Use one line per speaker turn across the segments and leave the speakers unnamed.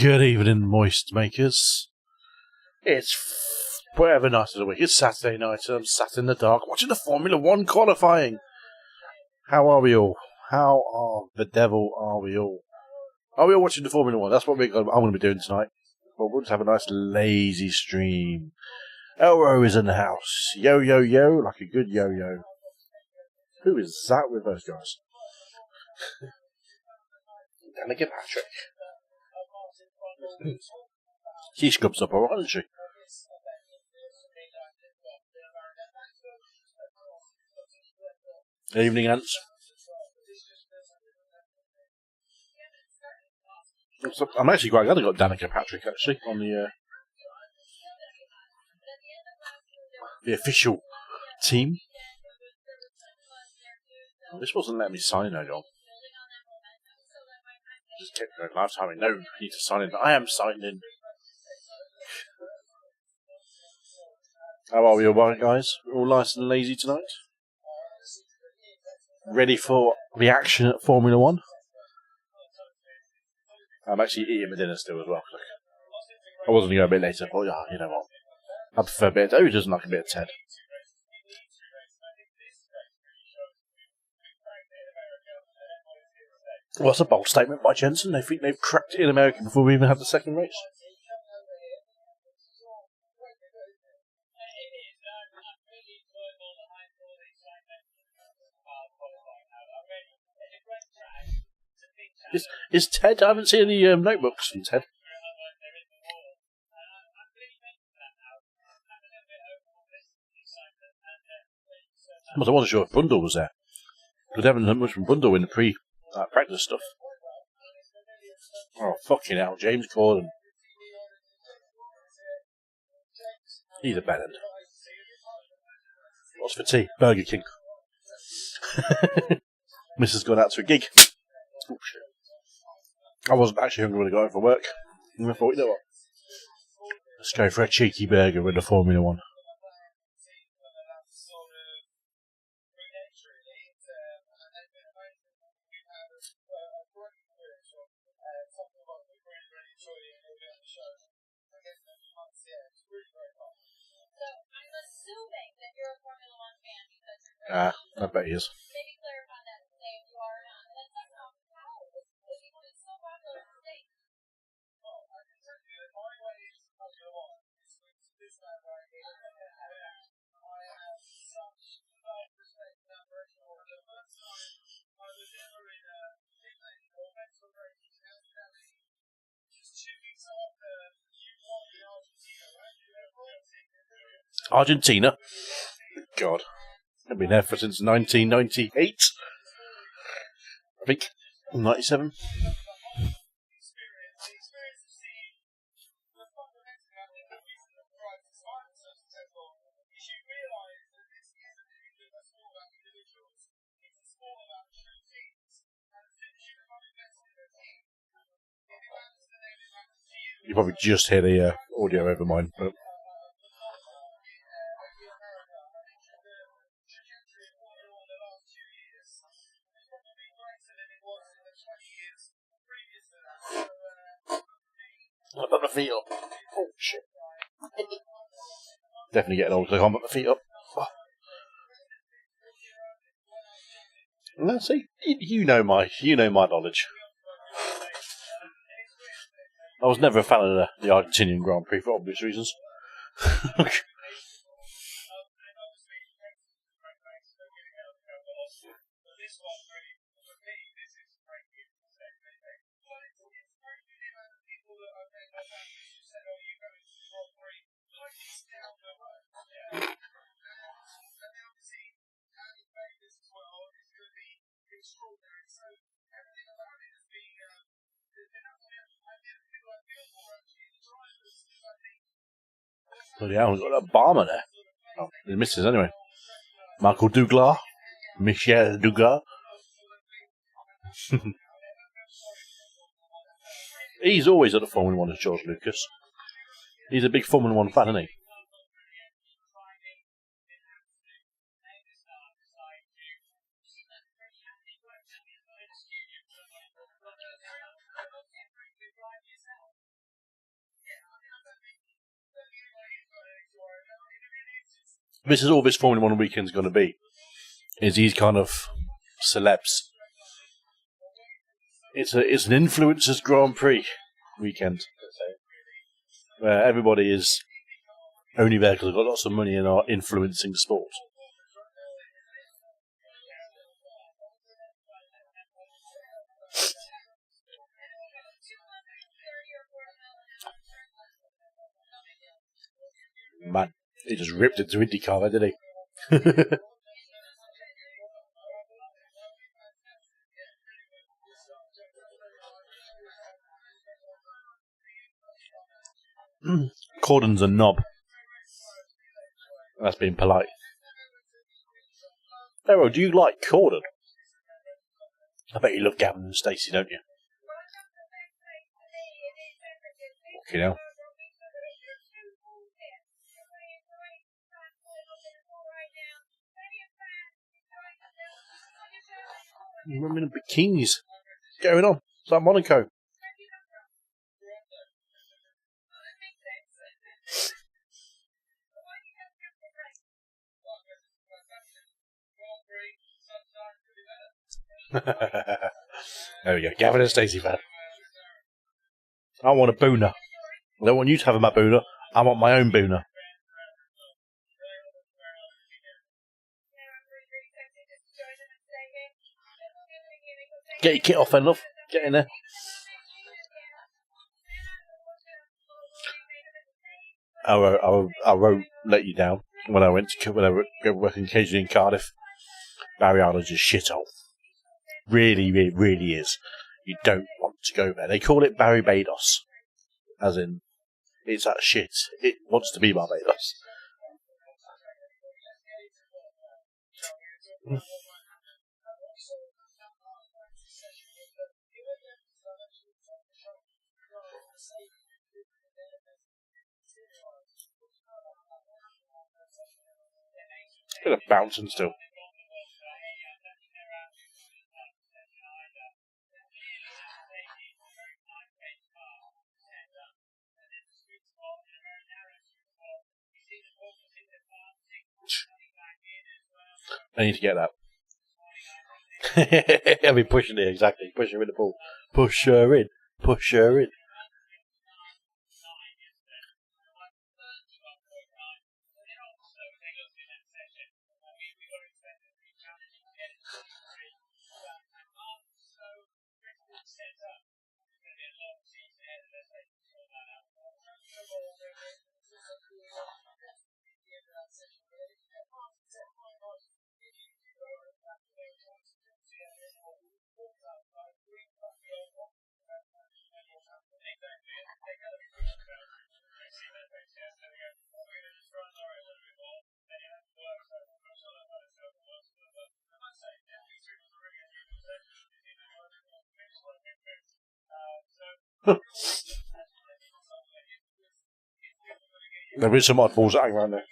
Good evening, moist makers. It's whatever night of the week. It's Saturday night and I'm sat in the dark watching the Formula 1 qualifying. How are we all? How the devil are we all? Are we all watching the Formula 1? That's what I'm going to be doing tonight. But we'll just have a nice lazy stream. Elro is in the house. Yo, yo, yo, like a good yo-yo. Who is that with those guys? Danica Patrick. She scrubs up alright, doesn't she? Evening, Ants. I'm actually quite glad I got Danica Patrick actually on the official team. Oh, this wasn't letting me sign in earlier on. Just kept going last time. No, you need to sign in. I am signed in. How are we all right, guys? We're all nice and lazy tonight? Ready for the action at Formula 1? I'm actually eating my dinner still as well. I wasn't going to go a bit later, but yeah, you know what? I prefer a bit of... Who doesn't like a bit of Ted? Well, that's a bold statement by Jensen. They think they've cracked it in America before we even had the second race. Is Ted? I haven't seen any notebooks from Ted. I wasn't sure if Bundle was there. Because they haven't done much from Bundle in the pre-practice stuff. Oh, fucking hell, James Corden. He's a bellend. What's for tea? Burger King. Mrs. got out to a gig. Oh, shit. I wasn't actually hungry when I got home from work. And I thought, you know what? Let's go for a cheeky burger with the Formula 1. I bet he is. Argentina? God. I've been there since 1998. I think. 97. You probably just hear the audio over mine. But I put my feet up. Oh, shit. Definitely getting old, so I can't put my feet up. Oh. Let's see. You know my knowledge. I was never a fan of the Argentinian Grand Prix for obvious reasons. Bloody hell, we've got a Barmer there. Oh, he misses anyway. Michael Douglas. Michel Douglas. He's always at the Formula 1 as George Lucas. He's a big Formula 1 fan, isn't he? This is all this Formula 1 weekend's going to be. Is these kind of celebs. It's an influencers Grand Prix weekend. Where everybody is only there because they've got lots of money and are influencing the sport. Man, he just ripped into IndyCar, didn't he? Corden's a knob. That's being polite. Errol, do you like Corden? I bet you love Gavin and Stacey, don't you? You know. Women in bikinis. What's going on? It's like Monaco. There we go. Gavin and Stacey fan. I want a booner. I don't want you to have my booner. I want my own booner. Get your kit off then, love. Get in there. I won't let you down. When I went working occasionally in Cardiff, Barry Island's a shithole. Really, really, really is. You don't want to go there. They call it Barbados, as in it's that shit. It wants to be Barbados. Bit of bouncing still. I need to get that. I'll be pushing it, exactly. Push her in the ball. Push her in. Push her in. There is some oddballs hanging around there.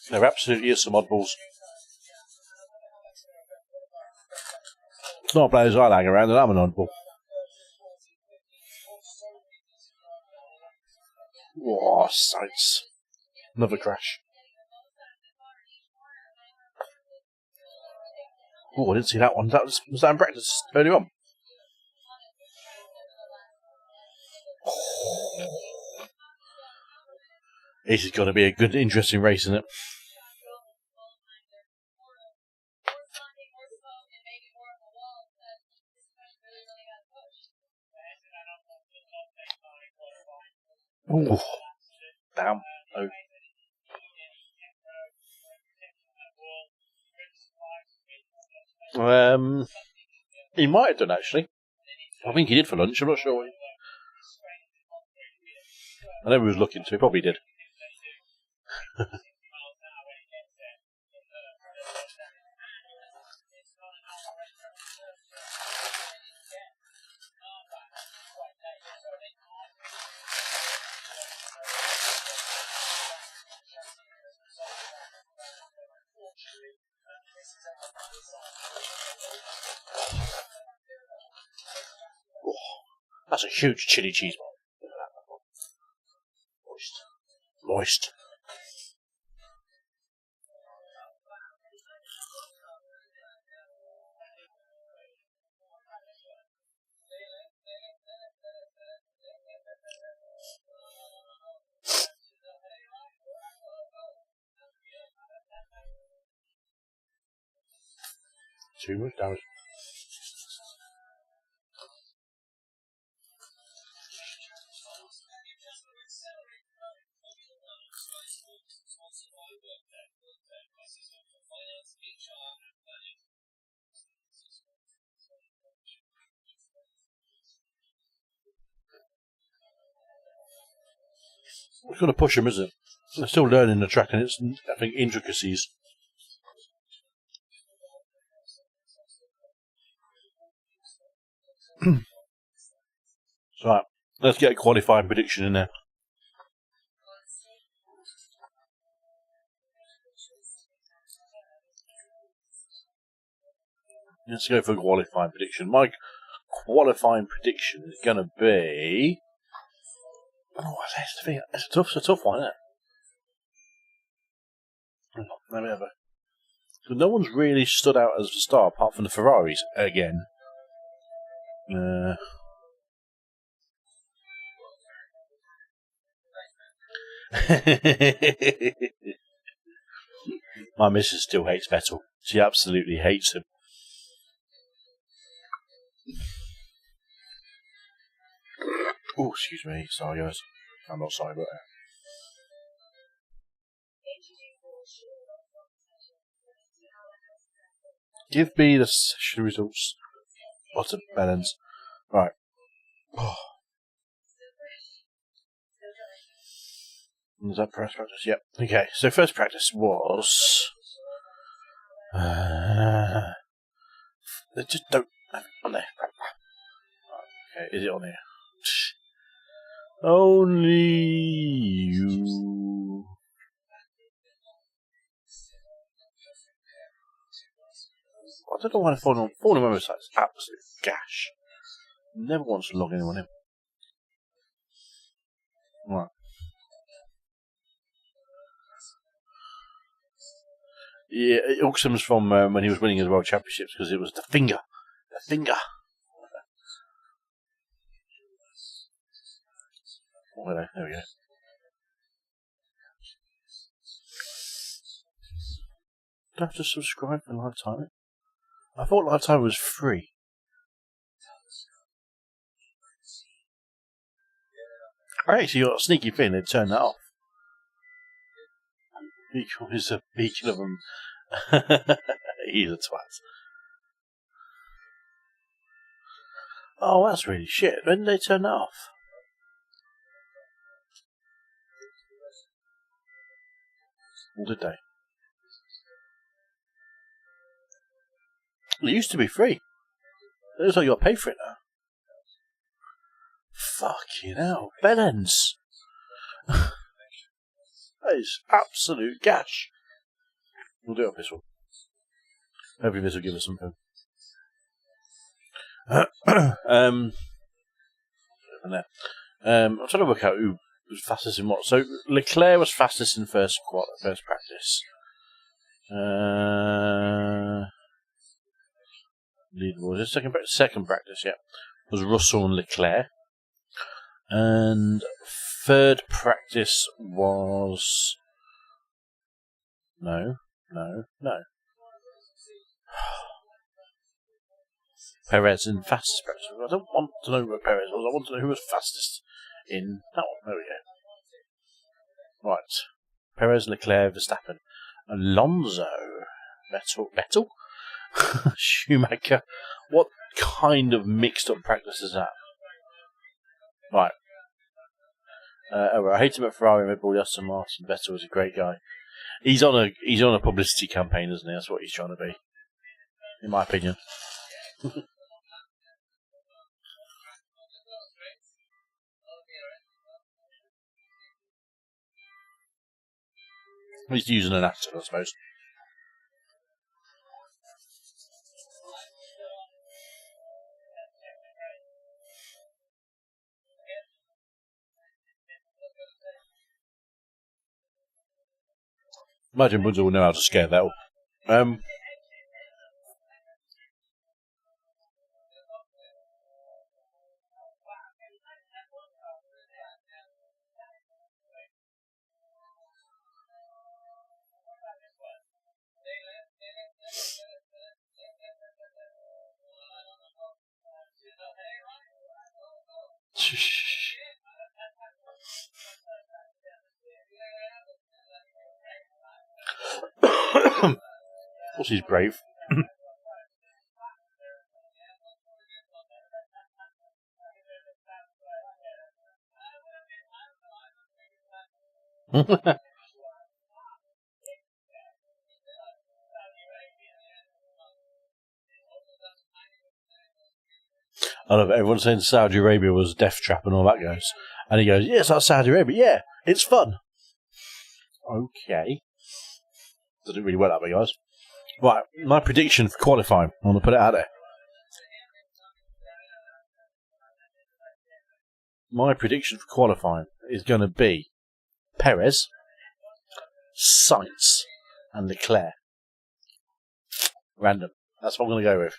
There absolutely is some oddballs. It's not players I hang around, and I'm an oddball. Whoa, sights. Another crash. Oh, I didn't see that one. Was that in practice earlier on? This is going to be a good, interesting race, isn't it? Oh, damn. Oh. He might have done, actually. I think he did for lunch, I'm not sure. I know he was looking to, he probably did. Oh, that's a huge chili cheese ball. Moist. Too much damage. We're going to push them, isn't it? They're still learning the track and its, I think, intricacies. Right, let's get a qualifying prediction in there. Let's go for a qualifying prediction. My qualifying prediction is going to be... Oh, it's a tough one, isn't it? Let me have a... So no one's really stood out as a star apart from the Ferraris again. My missus still hates Vettel. She absolutely hates him. Oh, excuse me. Sorry, guys. I'm not sorry about that. Give me the session results. Bottom balance. Right. Oh. Was that first practice? Yep. Okay, so first practice was... they just don't have it on there. Okay, is it on here? Only you. I don't know why the phone on website is absolute gash. Never wants to log anyone in. Right. Yeah, it all stems from when he was winning his World Championships because it was the finger. The finger. Oh, hello. There we go. Do I have to subscribe for lifetime? I thought lifetime was free. I actually got a sneaky feeling they'd turn that off. Because a beacon of them. He's a twat. Oh, that's really shit. When did they turn that off? Or did they? It used to be free. It looks like you got to pay for it now. Fucking hell. Bellends. That is absolute gash. We'll do it on this one. Hopefully this will give us something. I'm trying to work out who was fastest in what. So Leclerc was fastest in first practice. Leaderboard. Second practice, yeah, was Russell and Leclerc. And third practice was... No. Perez in fastest practice. I don't want to know where Perez was. I want to know who was fastest in that one. There we go. Right. Perez, Leclerc, Verstappen. Alonso. Vettel? Schumacher. What kind of mixed up practice is that? Right. I hate him at Ferrari, Red Bull, Aston Martin. Vettel was a great guy. He's on a publicity campaign, isn't he? That's what he's trying to be, in my opinion. He's using an actor, I suppose. Imagine Bunzel will know how to scare that up. Of course he's brave. I love it. Everyone's saying Saudi Arabia was death trap and all that goes. And he goes, yes, that's Saudi Arabia. Yeah, it's fun. Okay. Doesn't really work that way, guys. Right, my prediction for qualifying. I want to put it out there. My prediction for qualifying is going to be Perez, Sainz, and Leclerc. Random. That's what I'm going to go with.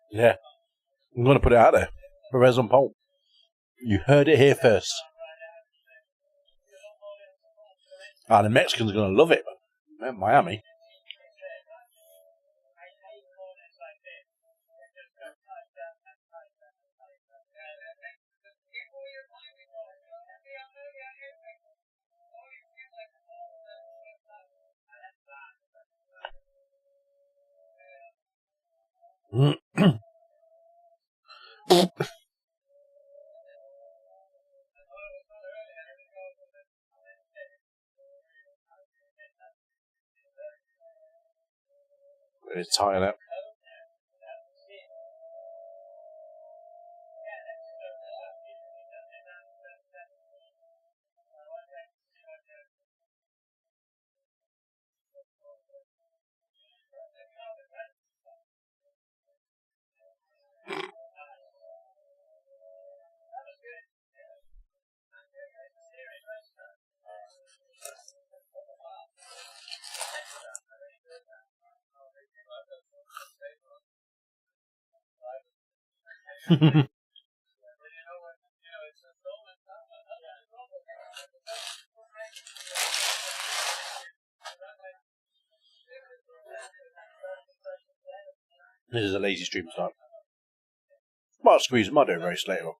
Yeah. I'm going to put it out there. Perez on pole. You heard it here first. Ah, the Mexicans are going to love it. Miami. It's tired out. This is a lazy stream start. Might squeeze my doing race later on.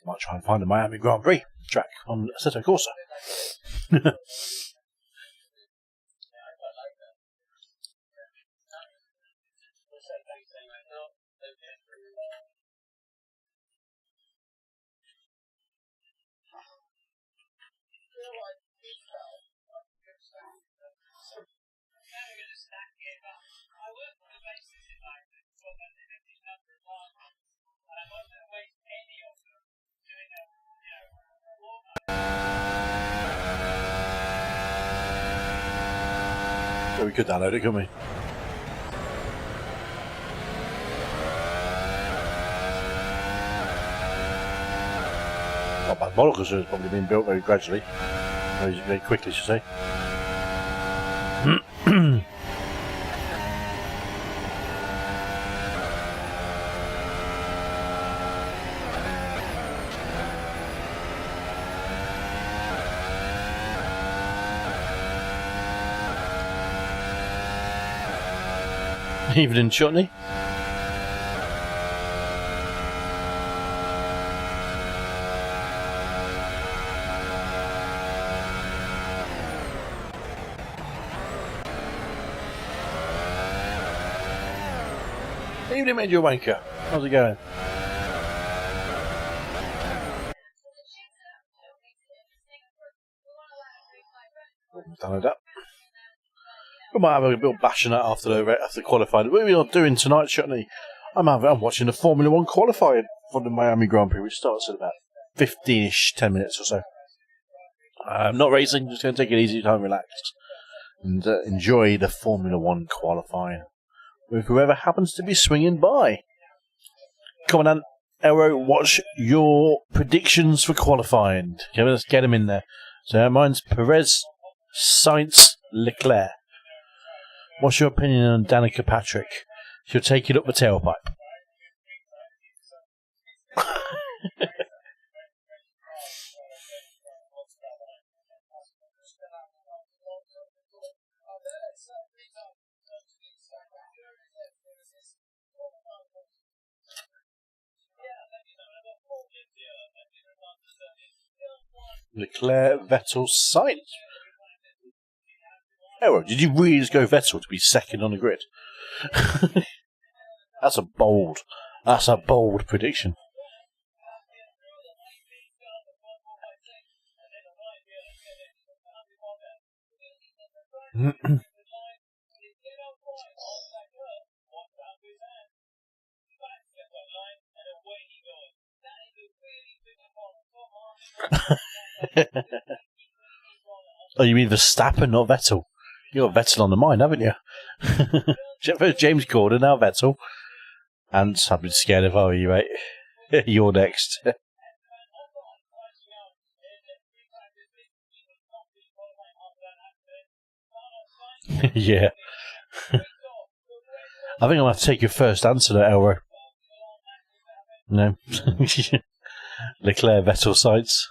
Might try and find a Miami Grand Prix track on Assetto Corsa. So we could download it, couldn't we? Not bad model because it's probably been built very gradually. Very quickly, should I say. Evening, chutney. Evening, Major Wanker. How's it going? Done it up. We might have a bit of bashing out after the qualifying. What are we not doing tonight, Chutney? I'm watching the Formula 1 qualifying for the Miami Grand Prix, which starts in about 15-ish, 10 minutes or so. I'm not racing, just going to take it easy, time, relax, and enjoy the Formula 1 qualifying with whoever happens to be swinging by. Commandant Arrow, what's your predictions for qualifying? Okay, let's get them in there. So mine's Perez, Sainz, Leclerc. What's your opinion on Danica Patrick? She'll take it up the tailpipe. Leclerc, Vettel, Sainz. Oh, did you really just go Vettel to be second on the grid? That's a bold prediction. Oh, you mean Verstappen, not Vettel? You got Vettel on the mind, haven't you? First James Corden, now Vettel. And I've been scared of you, mate. You're next. Yeah. I think I'm going to have to take your first answer to Elro. No. Leclerc, Vettel, Sainz.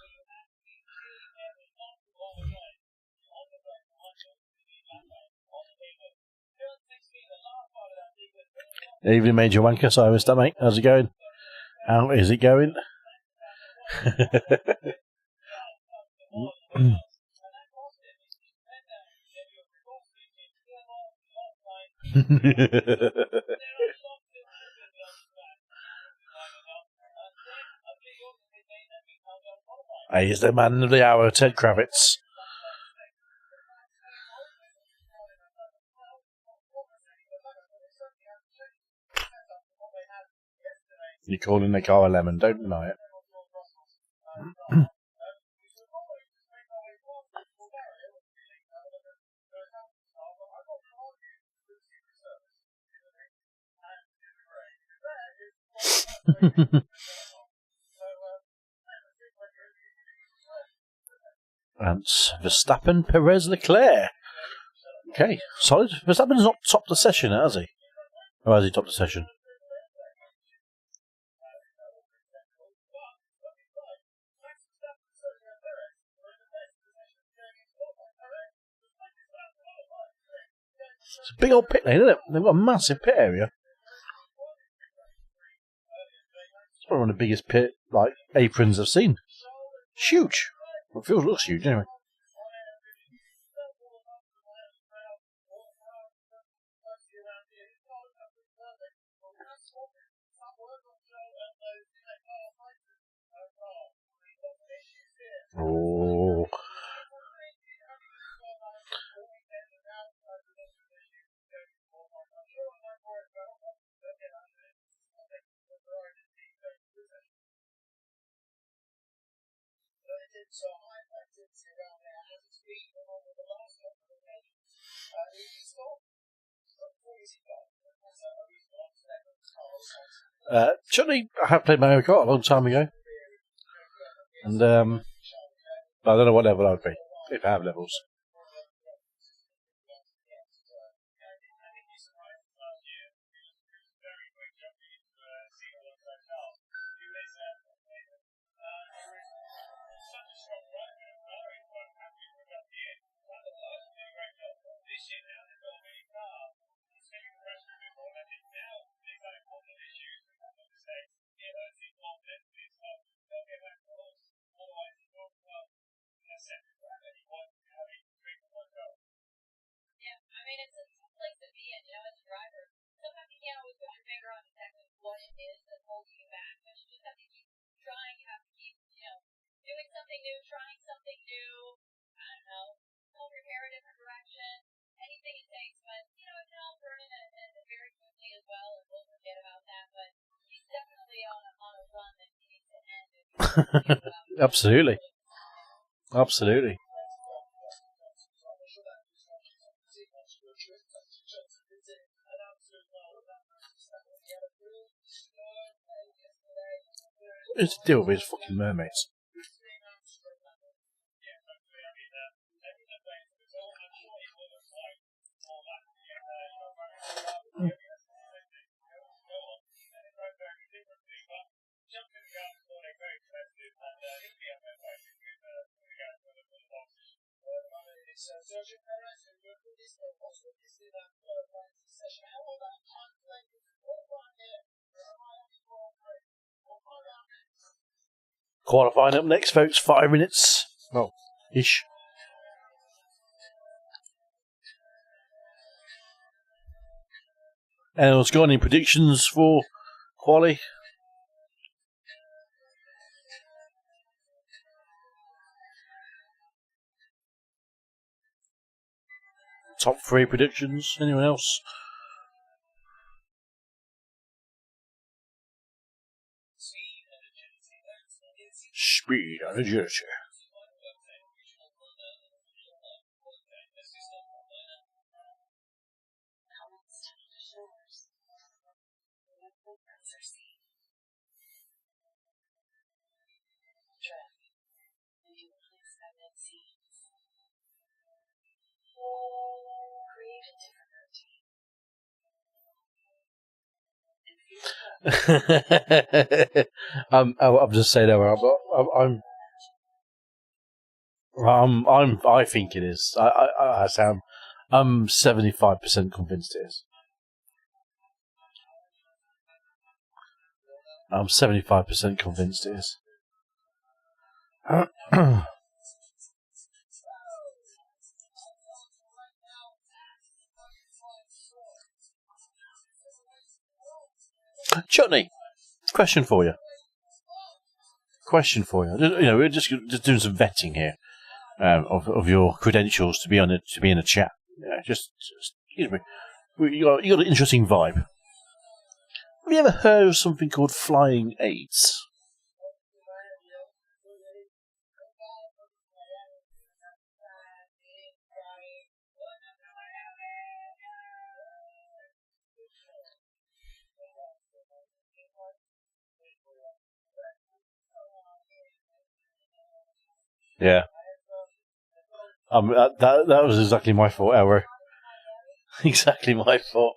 Evening, Major Wanker. Sorry, Mr. Mate. How's it going? How is it going? He's the man of the hour, Ted Kravitz. You're calling the car a lemon, don't deny it. And Verstappen, Perez, Leclerc. Okay, solid. Verstappen's not topped the session, has he? Or has he topped the session? It's a big old pit lane, isn't it? They've got a massive pit area. It's probably one of the biggest pit aprons I've seen. It's huge. Well, it looks huge anyway. Oh. Actually, I have played Mario Kart a long time ago. And I don't know what level I'd be, if I have levels. Absolutely. Absolutely. It's a deal with his fucking mermaids. Qualifying up next, folks. 5 minutes. Well, ish. Anyone's got any predictions for Quali? Top 3 predictions? Anyone else? Speed and agility. I'm just saying that I think it is. I sound. I'm 75% convinced it is. I'm 75% convinced it is. Chutney, question for you. We're just doing some vetting here of your credentials to be in a chat. Yeah, just excuse me. You got an interesting vibe. Have you ever heard of something called flying aids? Yeah. That was exactly my fault, Elro. Exactly my fault.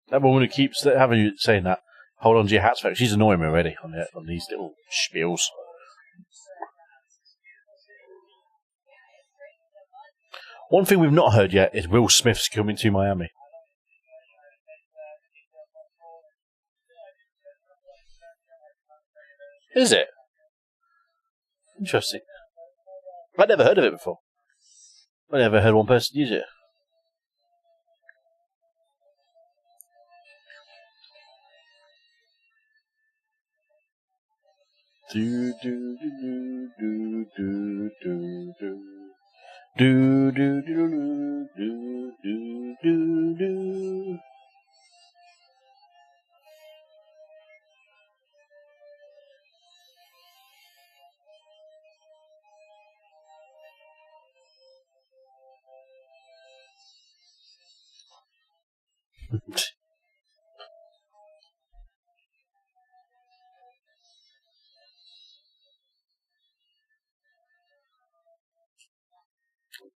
That woman who keeps having you saying that, hold on to your hats, folks. She's annoying me already on these little spiels. One thing we've not heard yet is Will Smith's coming to Miami. Is it? Interesting. I'd never heard of it before. I never heard one person use it. Do do do do do do do do do do do do do do.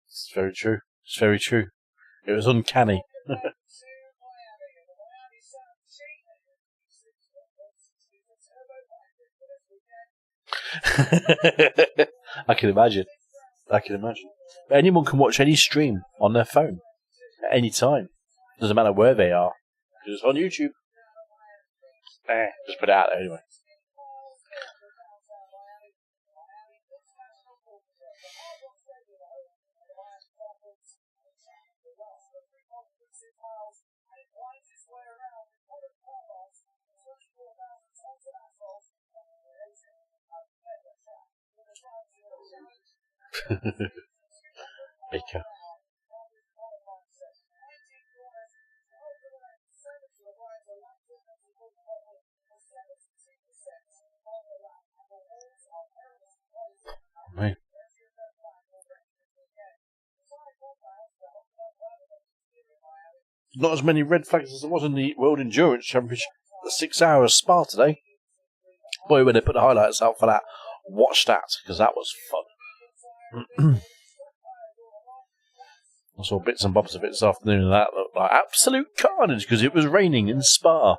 It's very true. It's very true. It was uncanny. I can imagine. Anyone can watch any stream on their phone at any time. Doesn't matter where they are. Because it's on YouTube. Just put it out there anyway. not as many red flags as there was in the World Endurance Championship, the 6 hours Spa today. Boy, when they put the highlights out for that, watch that, because that was fun. I saw bits and bobs of it this afternoon, and that looked like absolute carnage because it was raining in Spa.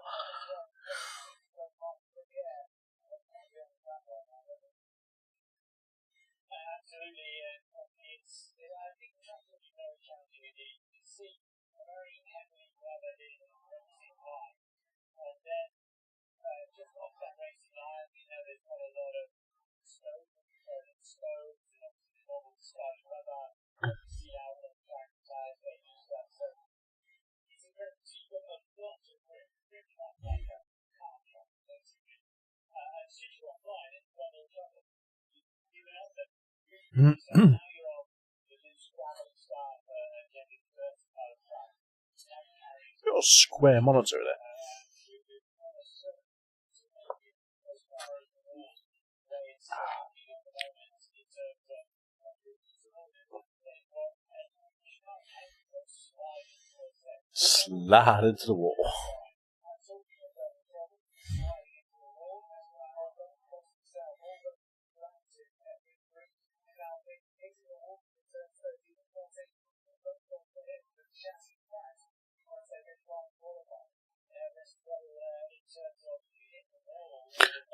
Got a square monitor there. Slide into the wall.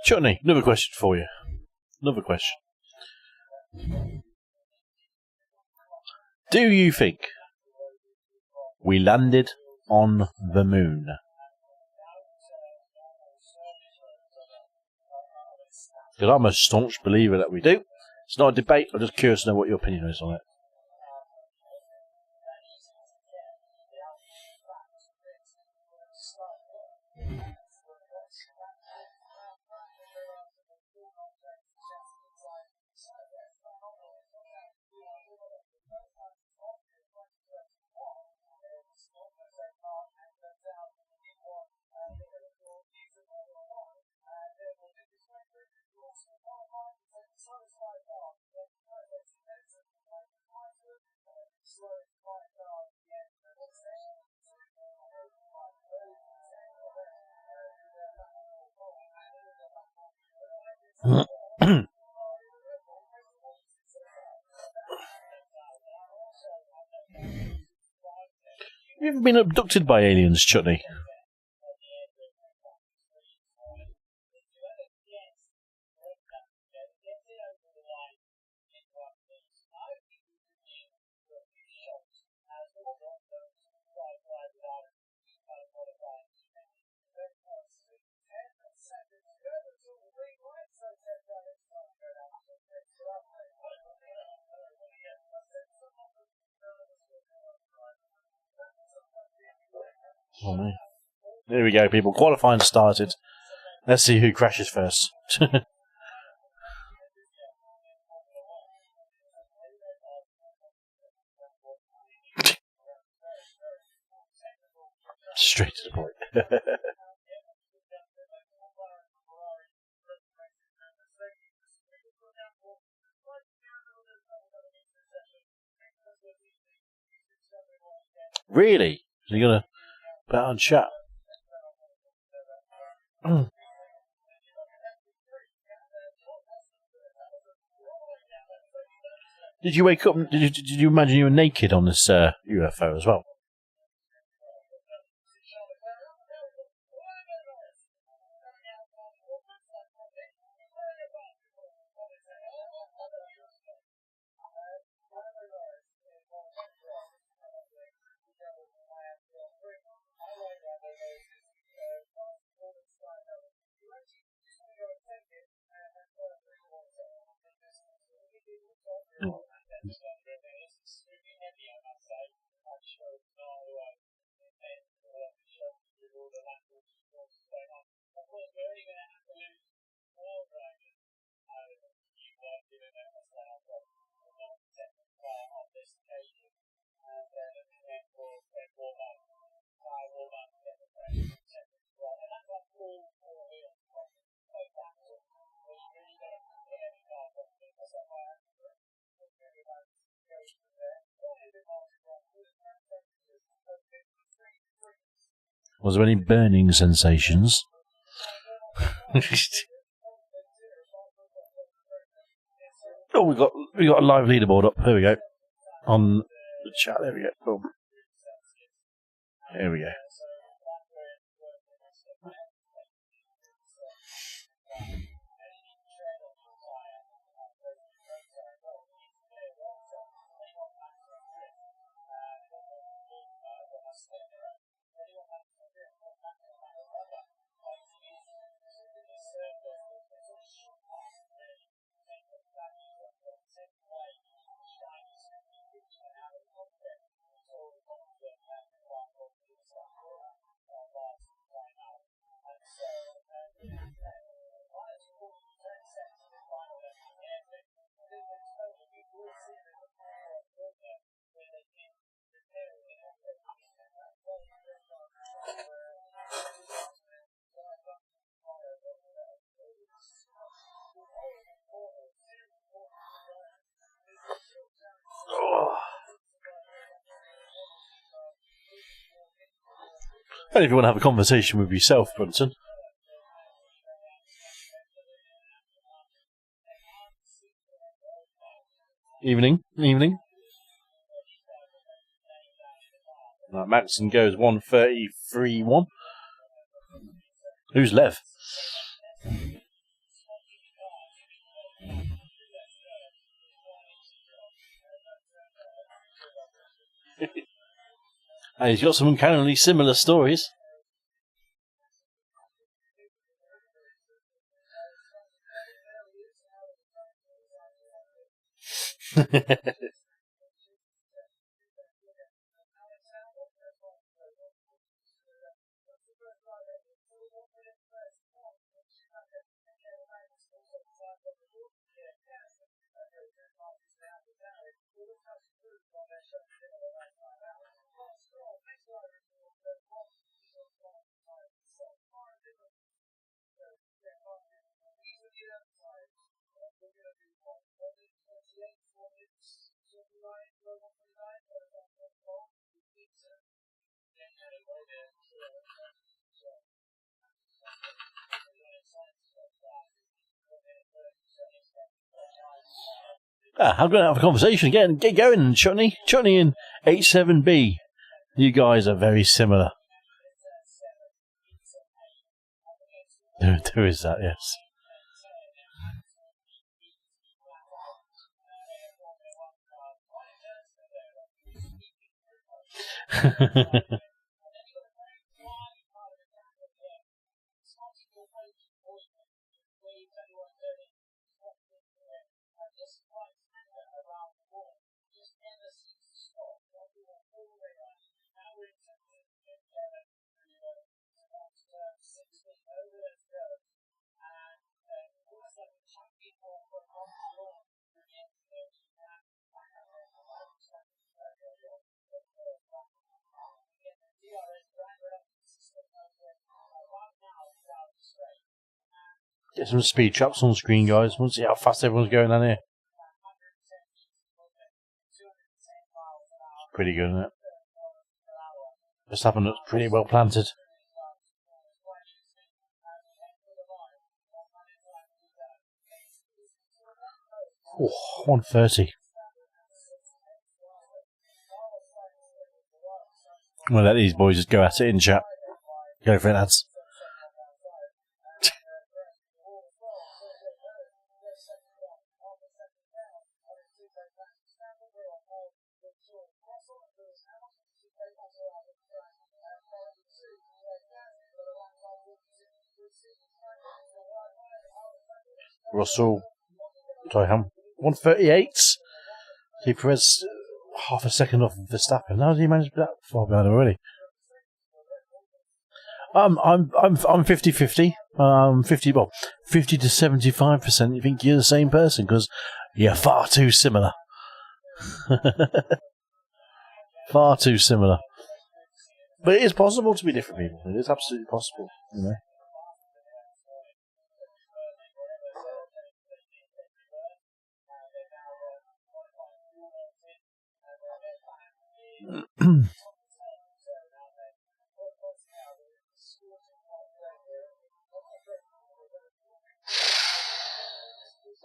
Johnny, another question for you. Another question. Do you think we landed on the moon? Because I'm a staunch believer that we do. It's not a debate. I'm just curious to know what your opinion is on it. Have you ever been abducted by aliens, Chutney? Oh, man. There we go, people. Qualifying started. Let's see who crashes first. Straight to the point. Really? So you're going to put out on chat? Did you wake up? Did you imagine you were naked on this UFO as well? Was there any burning sensations? Oh, we got a live leaderboard up. Here we go. On the chat, there we go. Boom. Here we go. And if you want to have a conversation with yourself, Brunton. Evening. Right, Magnuson goes 1:33.1. Who's Lev? And he's got some uncannily similar stories. I'm going to have a conversation again. Get going, Chutney. Chutney and H7B. You guys are very similar. There is that, yes. Get some speed traps on screen, guys. Want to see how fast everyone's going down here. Pretty good, isn't it? Verstappen looks pretty well planted. Oh, 130. I'm going to let these boys just go at it in chat. Go for it, lads. Russell, sorry, 138. See, Perez half a second off of Verstappen. How did he manage that far behind him already? I'm 50-50. 50 to 75%. You think you're the same person because you're far too similar. Far too similar. But it is possible to be different people. It is absolutely possible, you know.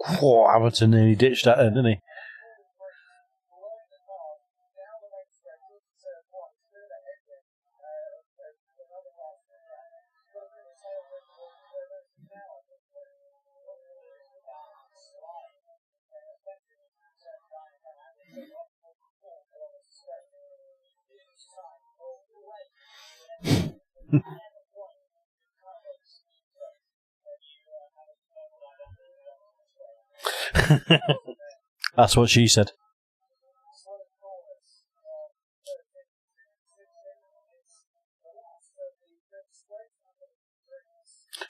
Whoa, Hamilton nearly ditched that then, didn't he? That's what she said.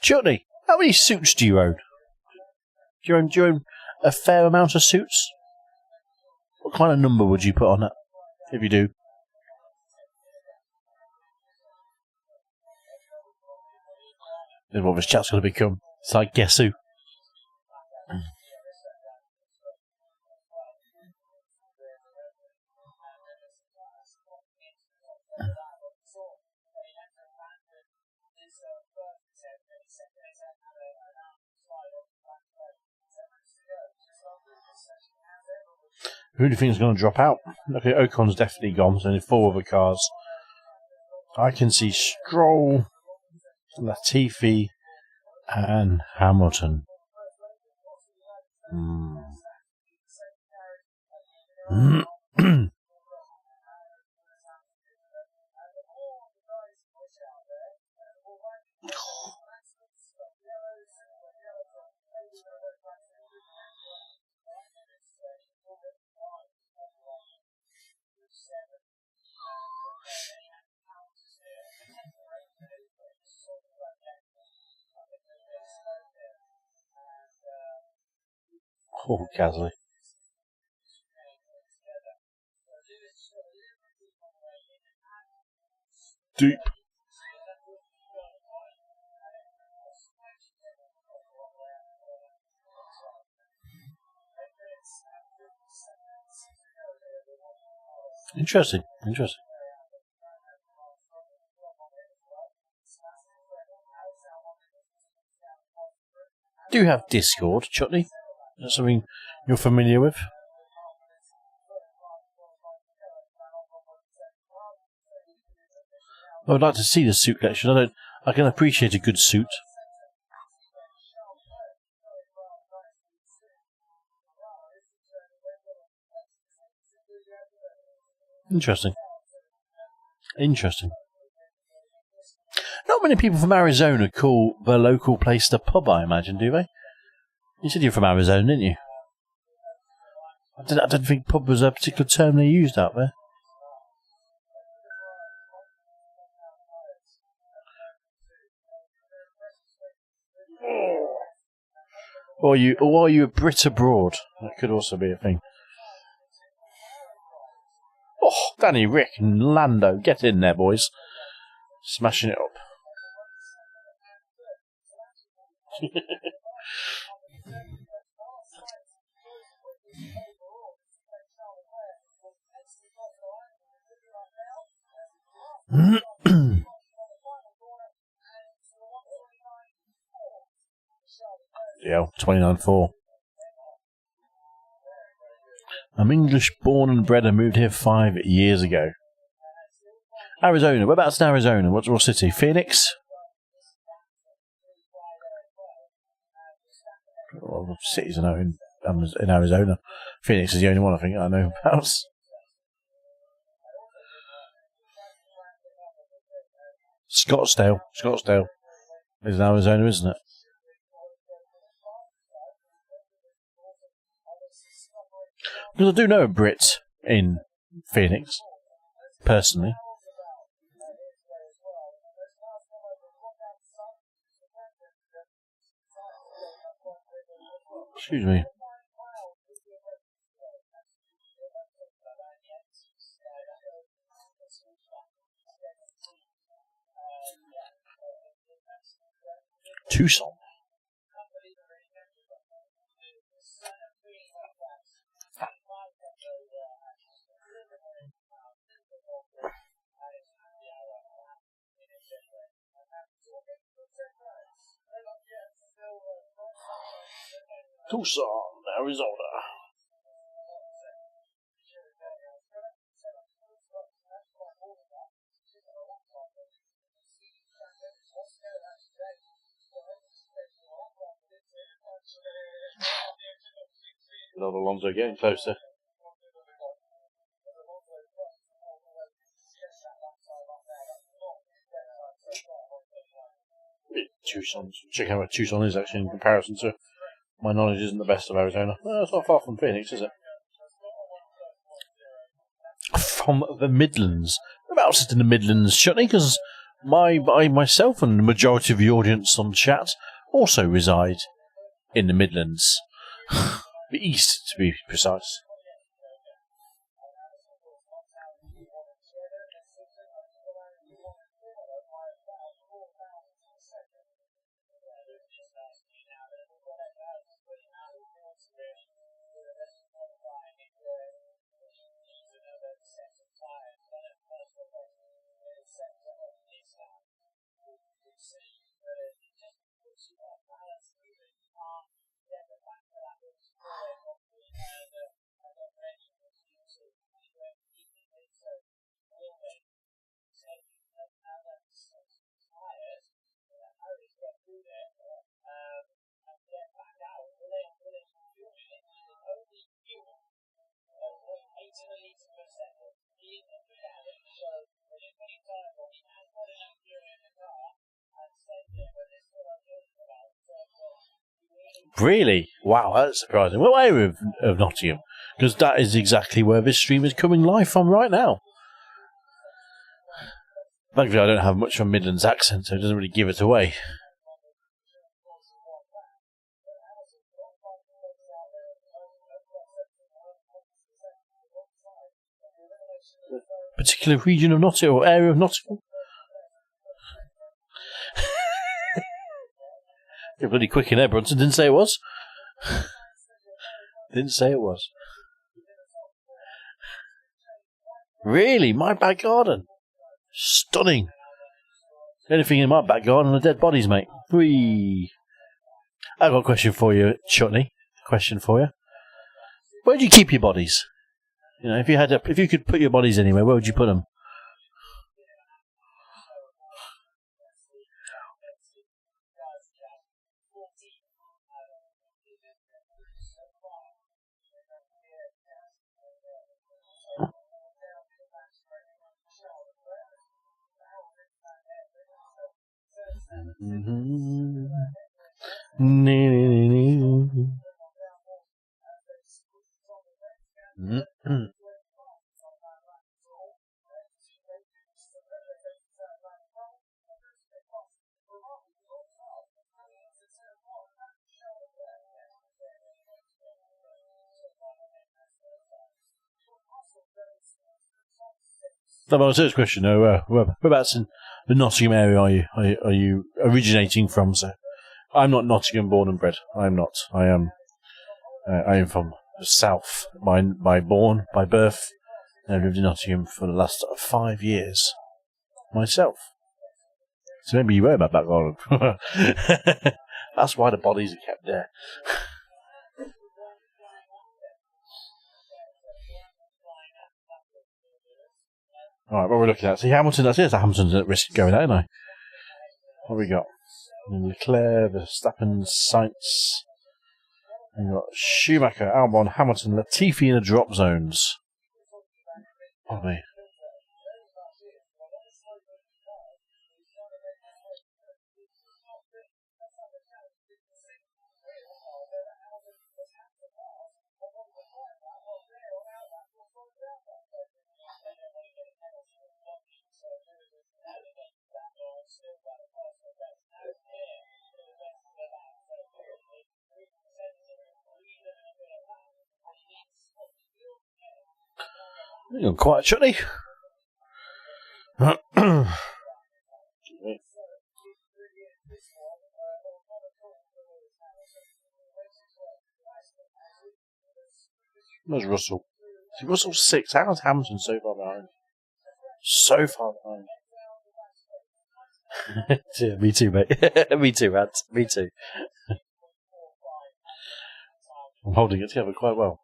Chutney, how many suits do you own? Do you own a fair amount of suits? What kind of number would you put on that, if you do? This is what this chat's going to become. It's like, guess who? Who do you think is going to drop out? Okay, Ocon's definitely gone, so there's 4 other cars. I can see Stroll, Latifi, and Hamilton. Oh, Gasly. Deep. Interesting. Do you have Discord, Chutney? Is that something you're familiar with? I would like to see the suit collection. I can appreciate a good suit. Interesting. Not many people from Arizona call their local place the pub, I imagine, do they? You said you're from Arizona, didn't you? I didn't think pub was a particular term they used out there. Or are you a Brit abroad? That could also be a thing. Oh, Danny, Rick, and Lando, get in there, boys. Smashing it up. Yeah, 29-4. I'm English born and bred and moved here 5 years ago. Arizona. Whereabouts in Arizona? What city? Phoenix? Well, cities I know in Arizona. Phoenix is the only one I think I know about. Scottsdale is in Arizona, isn't it? Because I do know a Brit in Phoenix, personally. Excuse me. Tucson. Tucson, Arizona. Little Alonso getting closer. Tucson. Check out what Tucson is actually in comparison to. My knowledge isn't the best of Arizona. No, it's not far from Phoenix, is it? From the Midlands. Whereabouts is in the Midlands, Chutney? Because myself and the majority of the audience on chat also reside in the Midlands. The East, to be precise. Really? Wow, that's surprising. What area of Nottingham? Because that is exactly where this stream is coming live from right now. Thankfully, I don't have much of a Midlands accent, so it doesn't really give it away. Particular region of Nottingham or area of Nottingham? You're bloody quick in there, Brunson. Didn't say it was. Didn't say it was. Really? My back garden? Stunning. Anything in my back garden are dead bodies, mate. Whee. I've got a question for you, Chutney. Question for you. Where do you keep your bodies? You know, if you could put your bodies anywhere, where would you put them? That was a serious question. No, whereabouts in the Nottingham area are you originating from? So, I'm not Nottingham born and bred. I'm not. I am from the south by birth. And I've lived in Nottingham for the last 5 years myself. So maybe you were about back garden. That's why the bodies are kept there. Alright, what we're looking at. See, Hamilton, that's it. Hamilton's at risk of going out, isn't I? What have we got? Leclerc, Verstappen, Sainz. We've got Schumacher, Albon, Hamilton, Latifi in the drop zones. Oh, me. You're quite chutney. Where's Russell? See, Russell's 6. How's Hamilton so far behind? So far behind. Yeah, me too, mate. Me too, Ant. Me too. I'm holding it together quite well.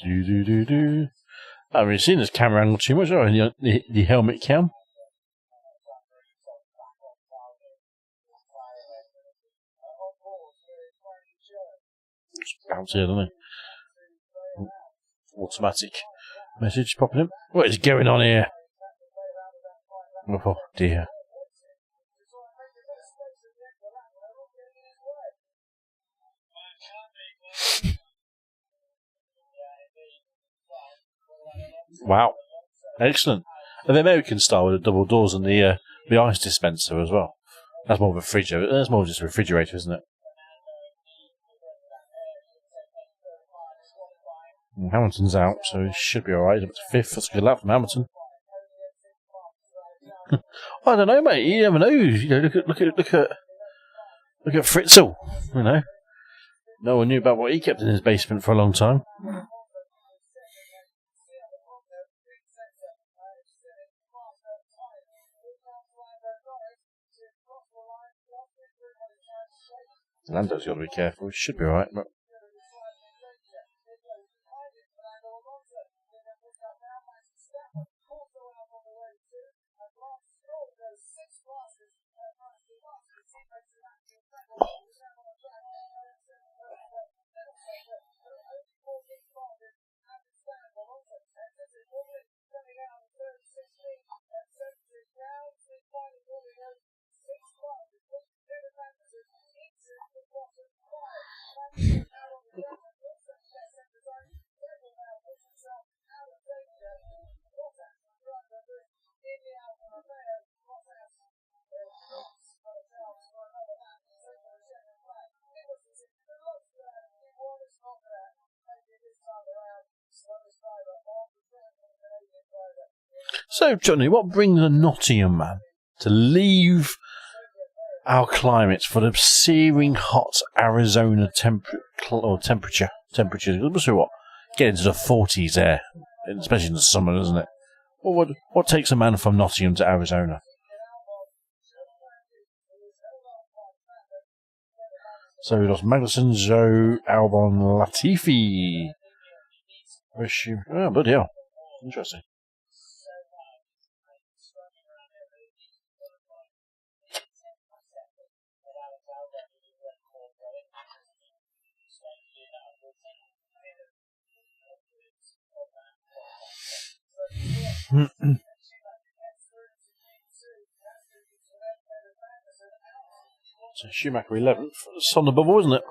Do. I haven't really seen this camera angle too much, have I? The helmet cam. Just bounce here, doesn't it? Automatic message popping in. What is going on here? Oh dear. Wow. Excellent. And the American style with the double doors and the ice dispenser as well. That's more of a fridge. That's more just a refrigerator, isn't it? And Hamilton's out, so he should be alright. Up to fifth. That's a good lap from Hamilton. I don't know, mate. You never know. You know, look at Fritzl. You know, no one knew about what he kept in his basement for a long time. Lando's got to be careful. He should be alright, but. So, Johnny, what brings a Nottingham man to leave our climate for the searing hot Arizona temperature? Temperatures, what? Get into the 40s there, especially in the summer, doesn't it? What takes a man from Nottingham to Arizona? So we lost Magnussen, Zhou, Albon, Latifi. Oh, bloody hell. Interesting. So Schumacher 11th. It's on the bubble, isn't it?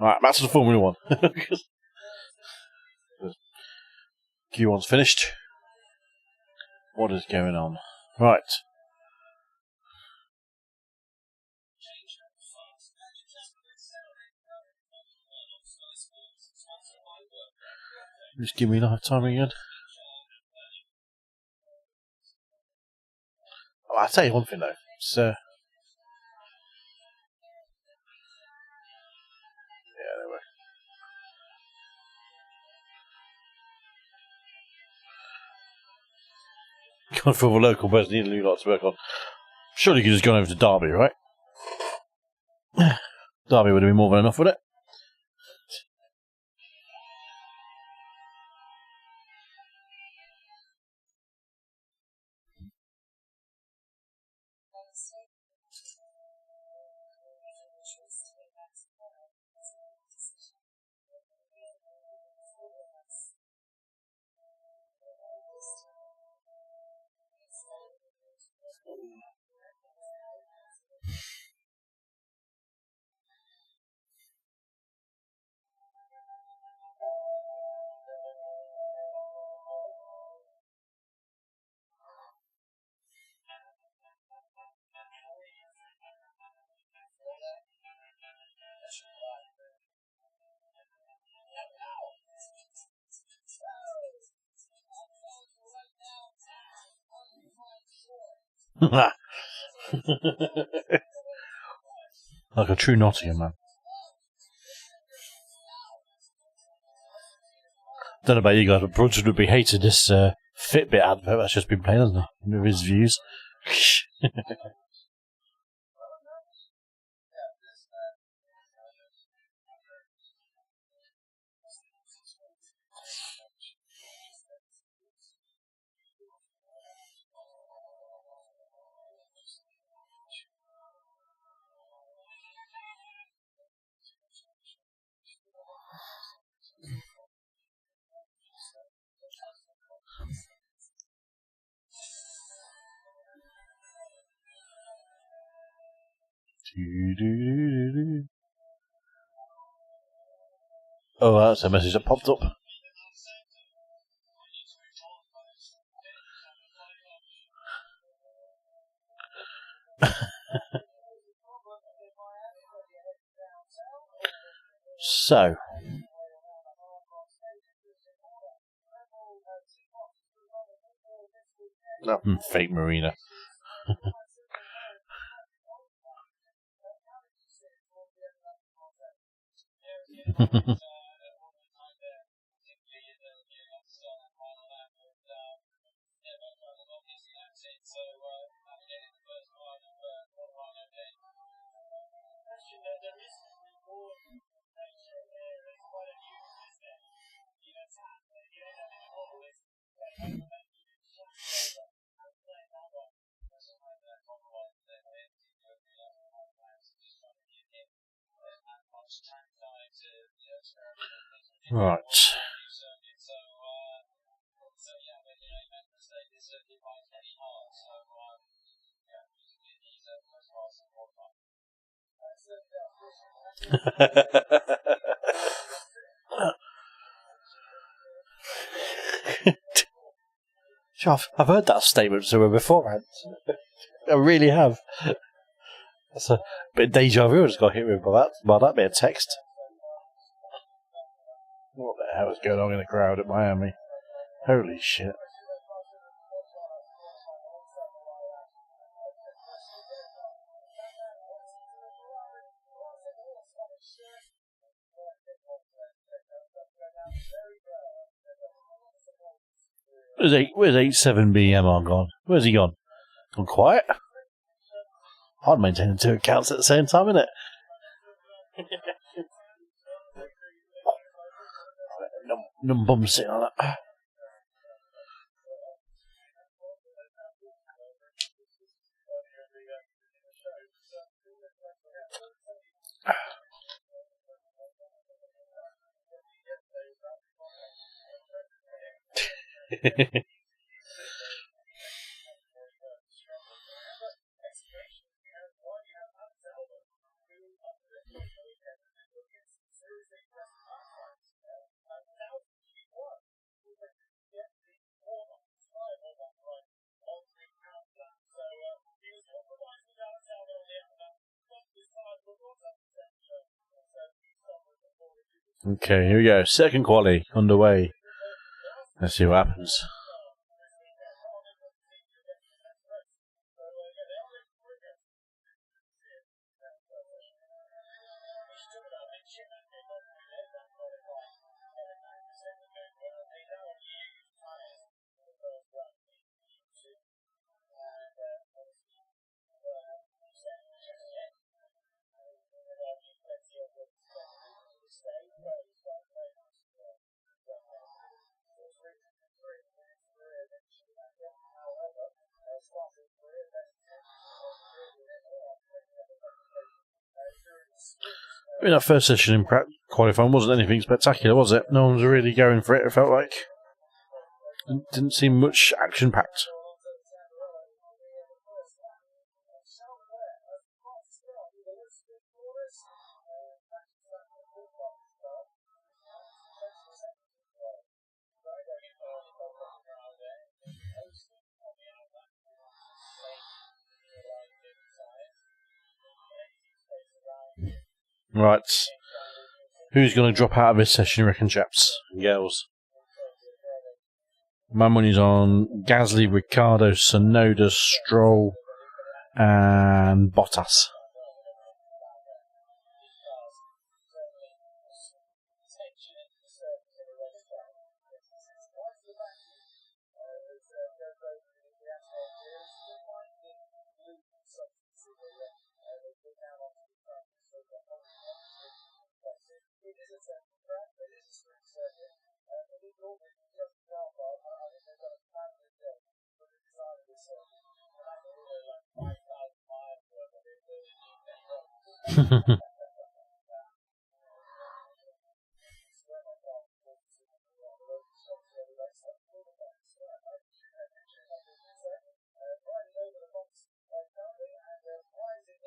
Alright, back to the Formula 1. Q1's finished. What is going on? Right. Just give me enough time again. Oh, I'll tell you one thing though. It's, yeah, there we go. Gone for a local person, need a new lot to work on. Surely you could just gone over to Derby, right? Derby would have been more than enough, wouldn't it? Like a true Nottingham man. Don't know about you guys, but Brunson would be hated this Fitbit advert that's just been playing, hasn't he? With his views. Oh, that's a message that popped up. So, fake marina. Right. I've heard that statement somewhere before, I really have. That's a bit of deja vu I just got hit with by that bit of text. What the hell is going on in the crowd at Miami? Holy shit. Where's 87BMR gone? Where's he gone? Gone quiet? Hard maintaining two accounts at the same time, isn't it? Num bum sitting on that. Okay, here we go. Second quali underway. Let's see what happens. I mean, that first session in qualifying wasn't anything spectacular, was it? No one was really going for it, it felt like. It didn't seem much action-packed. Right. Who's going to drop out of this session, you reckon, chaps and girls? My money's on Gasly, Ricciardo, Sonoda, Stroll, and Bottas.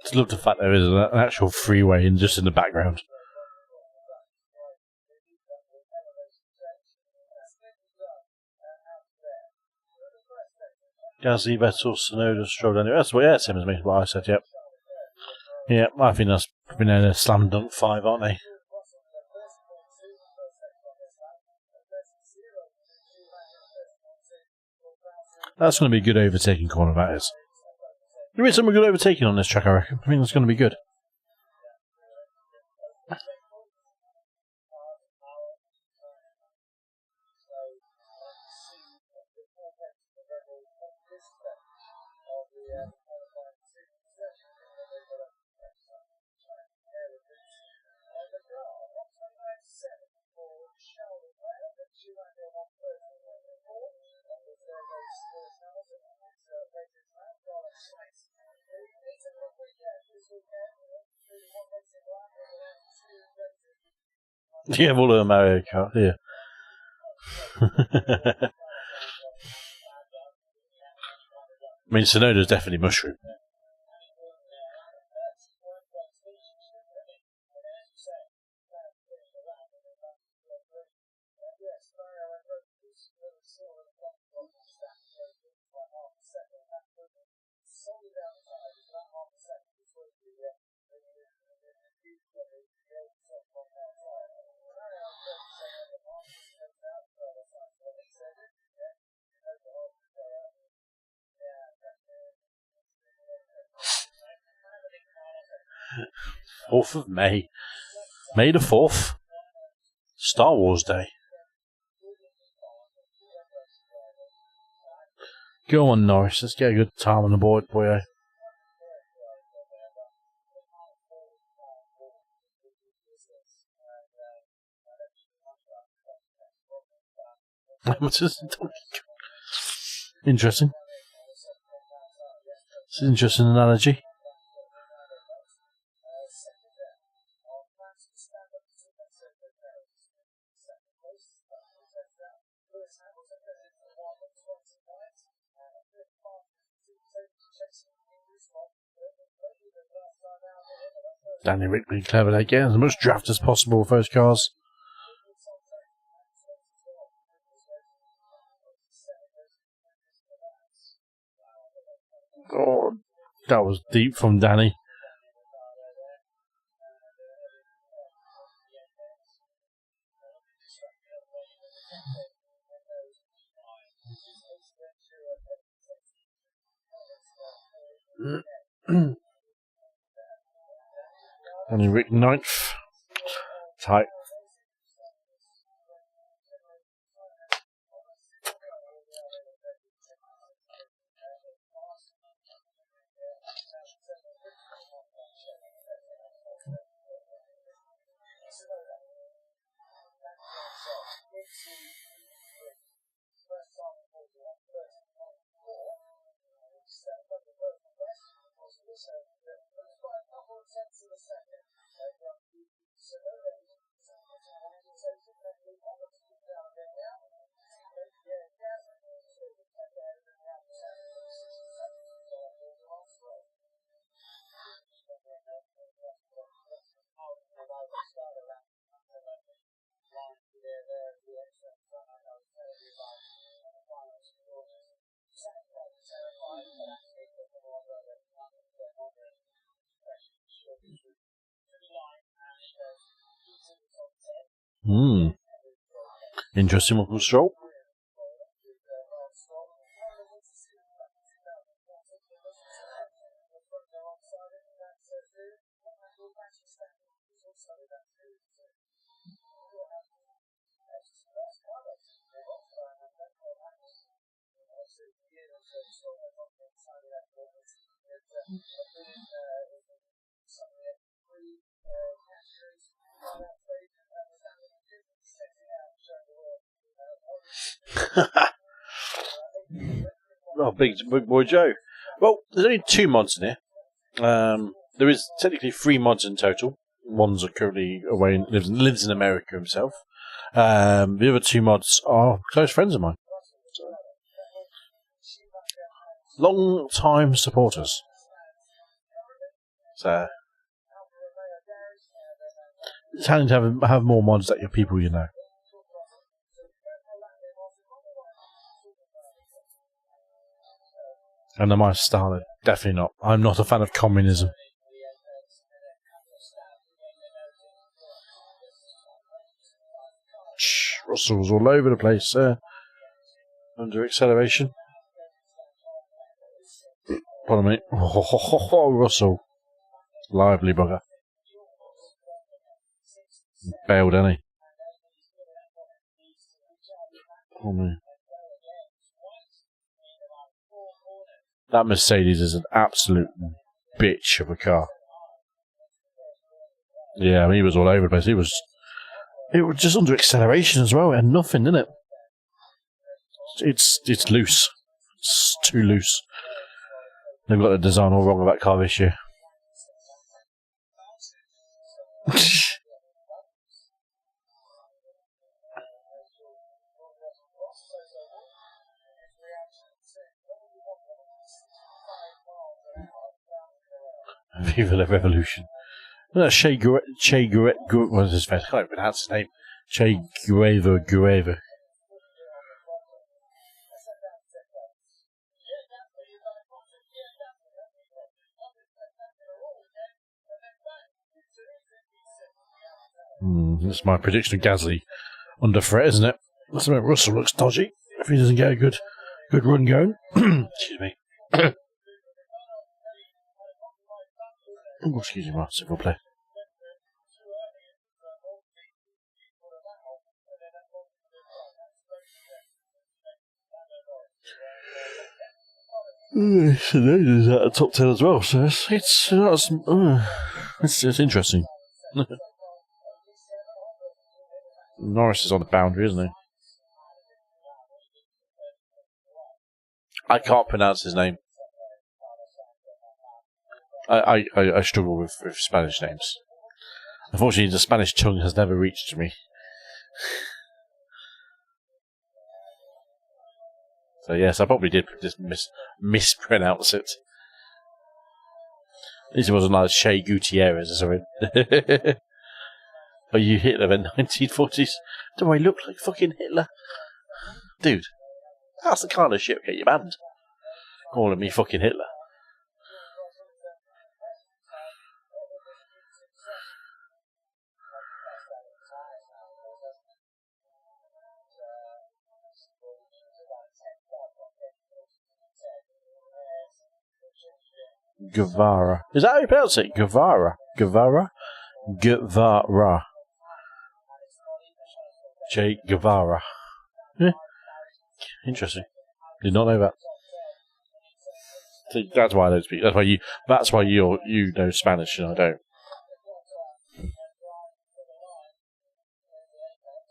Just love the fact there is an actual freeway just in the background. Gasly, Vettel, Tsunoda, Stroll, anyway. That's what, yeah, same as me, what I said, yep. Yeah, I think that's been a slam dunk 5, aren't they? That's going to be a good overtaking corner, that is. There is some good overtaking on this track, I reckon. I think it's going to be good. Yeah, all of the Mario Kart, yeah. I mean, Tsunoda's definitely mushroom. Fourth of May. May the 4th. Star Wars Day. Go on, Norris. Let's get a good time on the board, boyo. Interesting. It's an interesting analogy. Danny Rick being clever there, getting as much draft as possible with those cars. Oh, that was deep from Danny. Danny Rick 9th. Tight. Interesting one from Stroll. Oh, big boy Joe. Well, there's only 2 mods in here. There is technically 3 mods in total. One's currently away and lives in America himself. The other 2 mods are close friends of mine. Long time supporters. So it's handy to have more mods that your people you know. And am I Stalin? Definitely not. I'm not a fan of communism. Russell's all over the place there. Under acceleration. Pardon me. Oh, Russell. Lively bugger. Bailed, ain't he? Oh, man. That Mercedes is an absolute bitch of a car. Yeah, I mean, he was all over the place. It was just under acceleration as well. It had nothing in it. It's loose. It's too loose. They've got the design all wrong of that car this year. Viva la Revolution. That's Che Guevara. What's his face? I can't even pronounce his name. Che Guevara. That's my prediction of Gasly under threat, isn't it? That's about Russell looks dodgy if he doesn't get a good run going. Excuse me. Oh, excuse me, s'il vous plaît. It's at the top 10 as well, so it's interesting. Norris is on the boundary, isn't he? I can't pronounce his name. I struggle with Spanish names. Unfortunately, the Spanish tongue has never reached me. So yes, I probably did just mispronounce it. At least it wasn't like Che Gutierrez or something. Are you Hitler in the 1940s? Do I look like fucking Hitler? Dude, that's the kind of shit get you banned. Calling me fucking Hitler. Guevara. Is that how you pronounce it? Guevara. Guevara? Guevara. Che Guevara. Yeah. Interesting. Did not know that. So that's why I don't speak. That's why you know Spanish and I don't.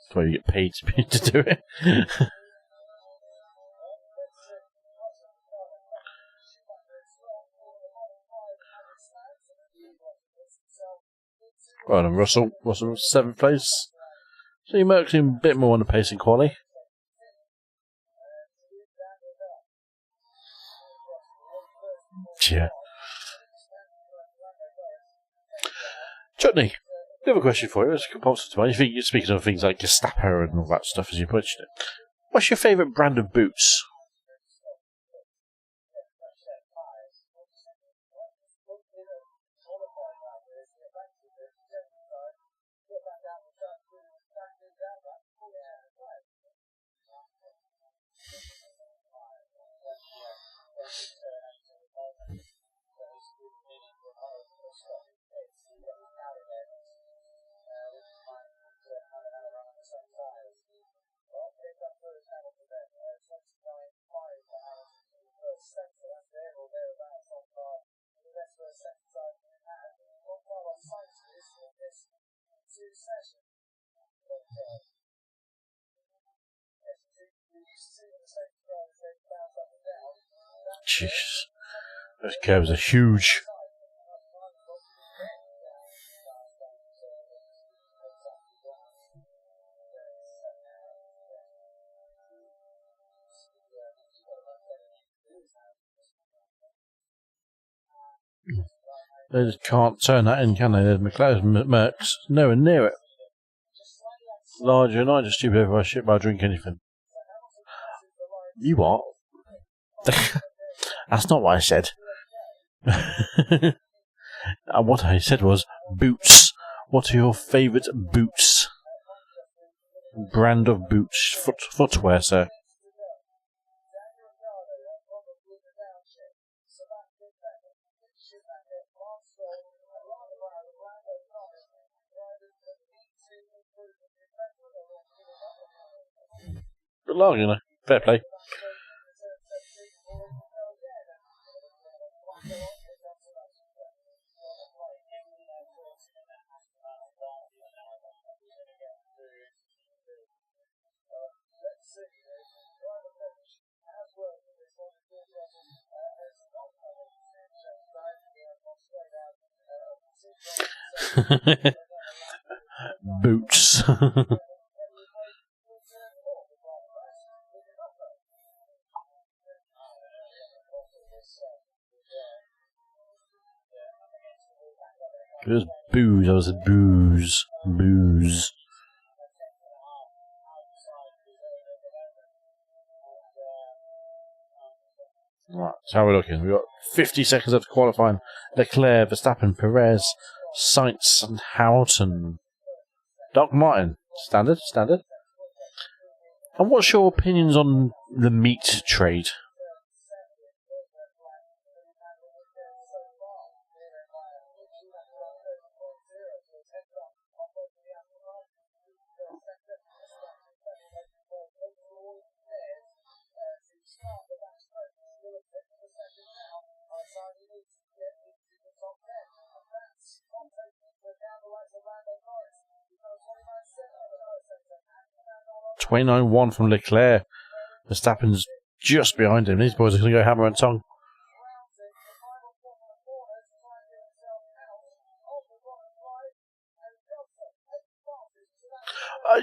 That's why you get paid to do it. Well done, Russell. Russell, 7th place. So you're merging a bit more on the pace in Quali. Yeah. Chutney, I have a question for you. It's compulsive to mine. You think you're speaking of things like Gestapo and all that stuff as you mentioned it. What's your favourite brand of boots? Jeez. Those curves are huge. They just can't turn that in, can they? There's McLaren's Mercs nowhere near it. Larger and I just stupid if I shit by drink anything. You what? That's not what I said. What I said was boots. What are your favourite boots? Brand of boots, footwear, sir. Good luck, you know. Fair play. Boots. It was booze. I said booze. Booze. Right, so how are we looking? We've got 50 seconds after qualifying. Leclerc, Verstappen, Perez, Sainz, and Houghton. Doc Martin. Standard. And what's your opinions on the meat trade? $29.1 from Leclerc. Verstappen's just behind him. These boys are going to go hammer and tongue.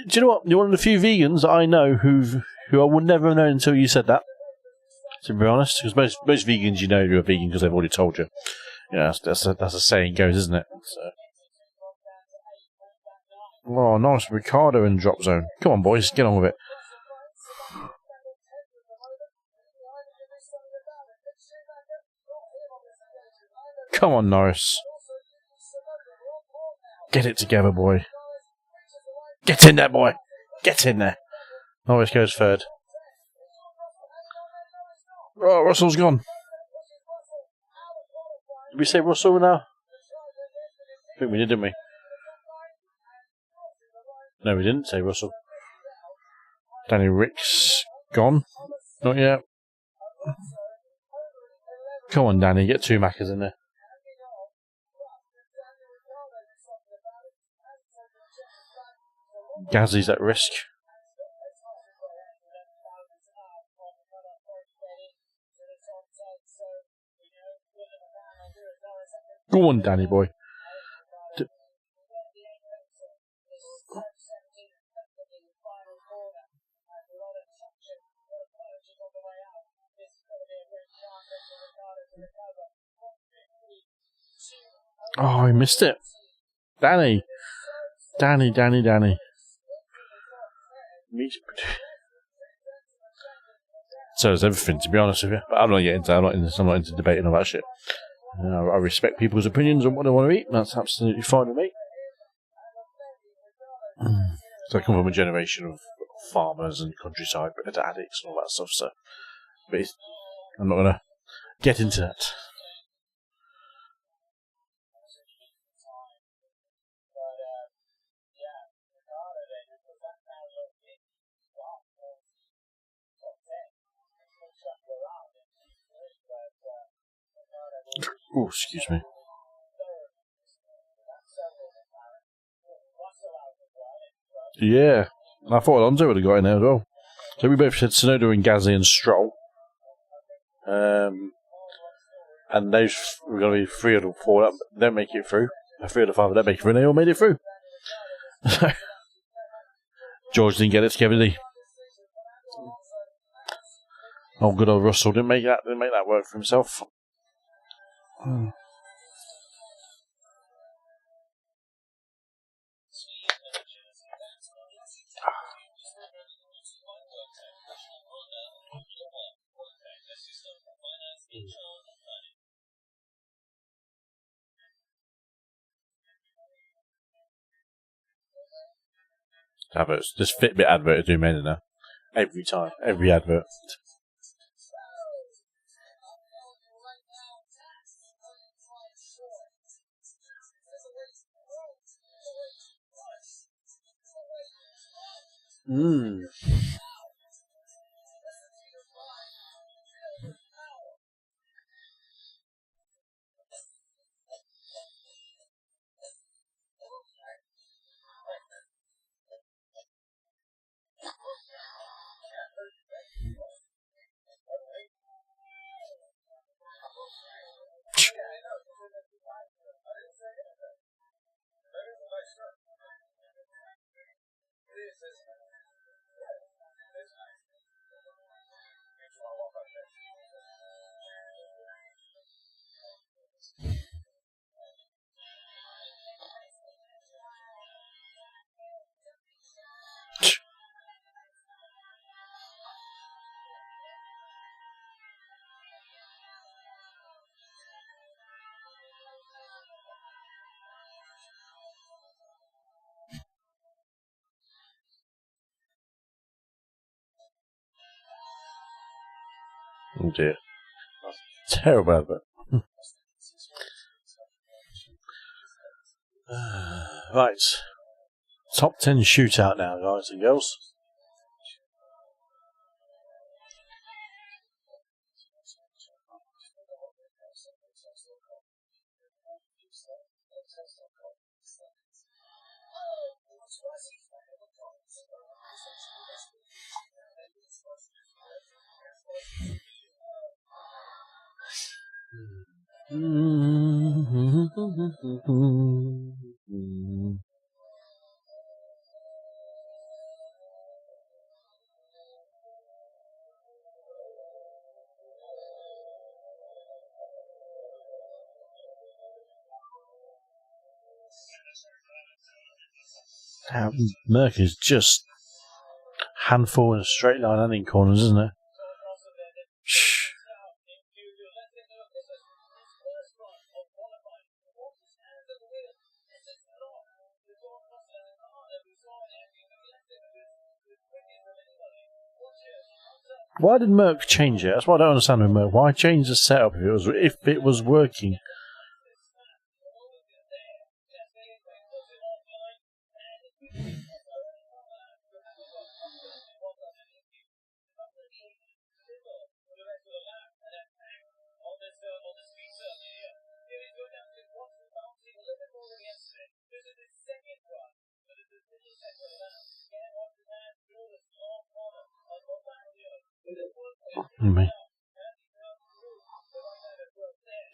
Do you know what? You're one of the few vegans I know who I would never have known until you said that. To be honest, because most vegans you know you're a vegan because they've already told you. Yeah, that's a saying goes, isn't it? So. Oh, nice. Ricardo in drop zone. Come on, boys, get on with it. Come on, Norris. Get it together, boy. Get in there, boy. Get in there. Norris goes third. Oh, Russell's gone. Did we say Russell now? I think we did, didn't we? No, we didn't say Russell. Danny Rick's gone. Not yet. Come on, Danny. Get two Maccas in there. Gazzy's at risk. Go on, Danny boy. Oh, I missed it. Danny. So does everything, to be honest with you. But I'm not into debating all that shit. I respect people's opinions on what they want to eat. That's absolutely fine with me. So I come from a generation of farmers and countryside addicts and all that stuff. So, but I'm not going to get into that. Oh, excuse me. Yeah, I thought Alonso would have got in there as well. So we both said Sonoda and Gasly and Stroll. And those were going to be 3 of the 4 that don't make it through. 3 of the 5 that don't make it through, and they all made it through. George didn't get it together, did he? Oh, good old Russell didn't make that work for himself. Adverts. This Fitbit advert is doing better now. Every time. Every advert. Oh dear. Terrible advert. Right. Top 10 shootout now, guys and girls. Merc is just handful in a straight line and in corners, isn't it? Shh. Why did Merc change it? That's what I don't understand with Merc. Why change the setup if it was working?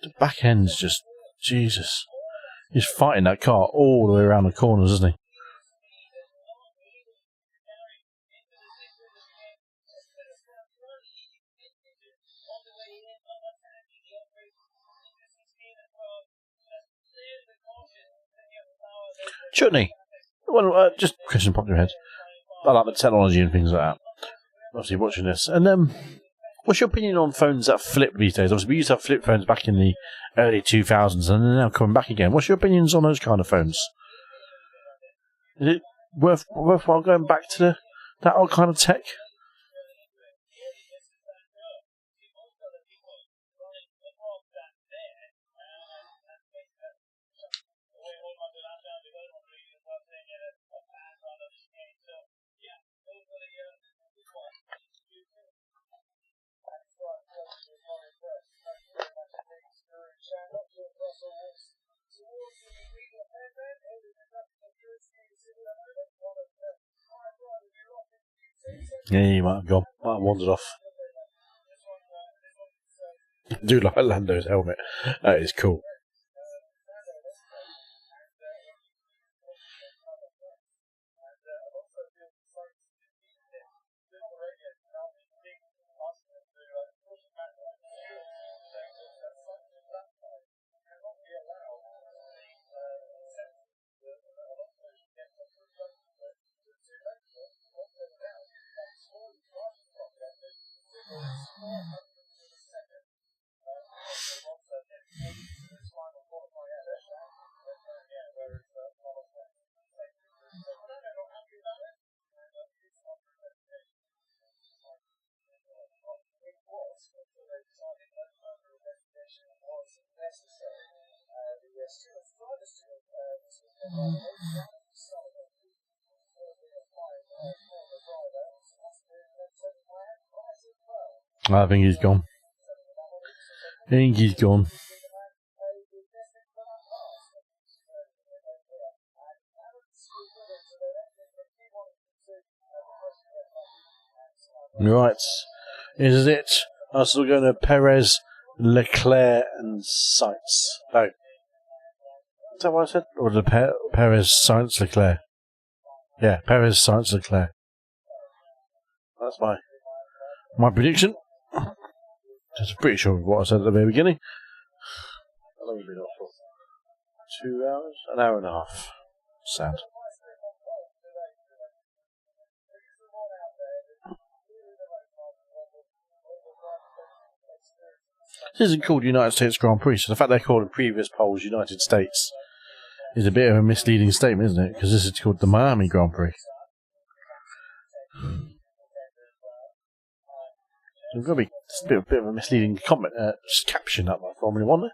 The back end's just Jesus. He's fighting that car all the way around the corners, isn't he? Chutney. Well, just a question popped in your head. I like the technology and things like that. Obviously, watching this. And what's your opinion on phones that flip these days? Obviously, we used to have flip phones back in the early 2000s, and they're now coming back again. What's your opinions on those kind of phones? Is it worthwhile going back to that old kind of tech? Yeah, he might have gone. Might have wandered off. I do like Lando's helmet. That is cool. I think he's gone. Right. Is it? I'm still going to Perez, Leclerc and Sainz. No. Is that what I said? Or the Perez, Sainz, Leclerc? Yeah, Perez, Sainz, Leclerc. That's my prediction. I'm pretty sure of what I said at the very beginning. How long have we been off for? 2 hours? An hour and a half. Sad. This isn't called United States Grand Prix, so the fact they're called in previous polls United States is a bit of a misleading statement, isn't it? Because this is called the Miami Grand Prix. There's got to be a bit of a misleading comment, caption up by Formula 1 there.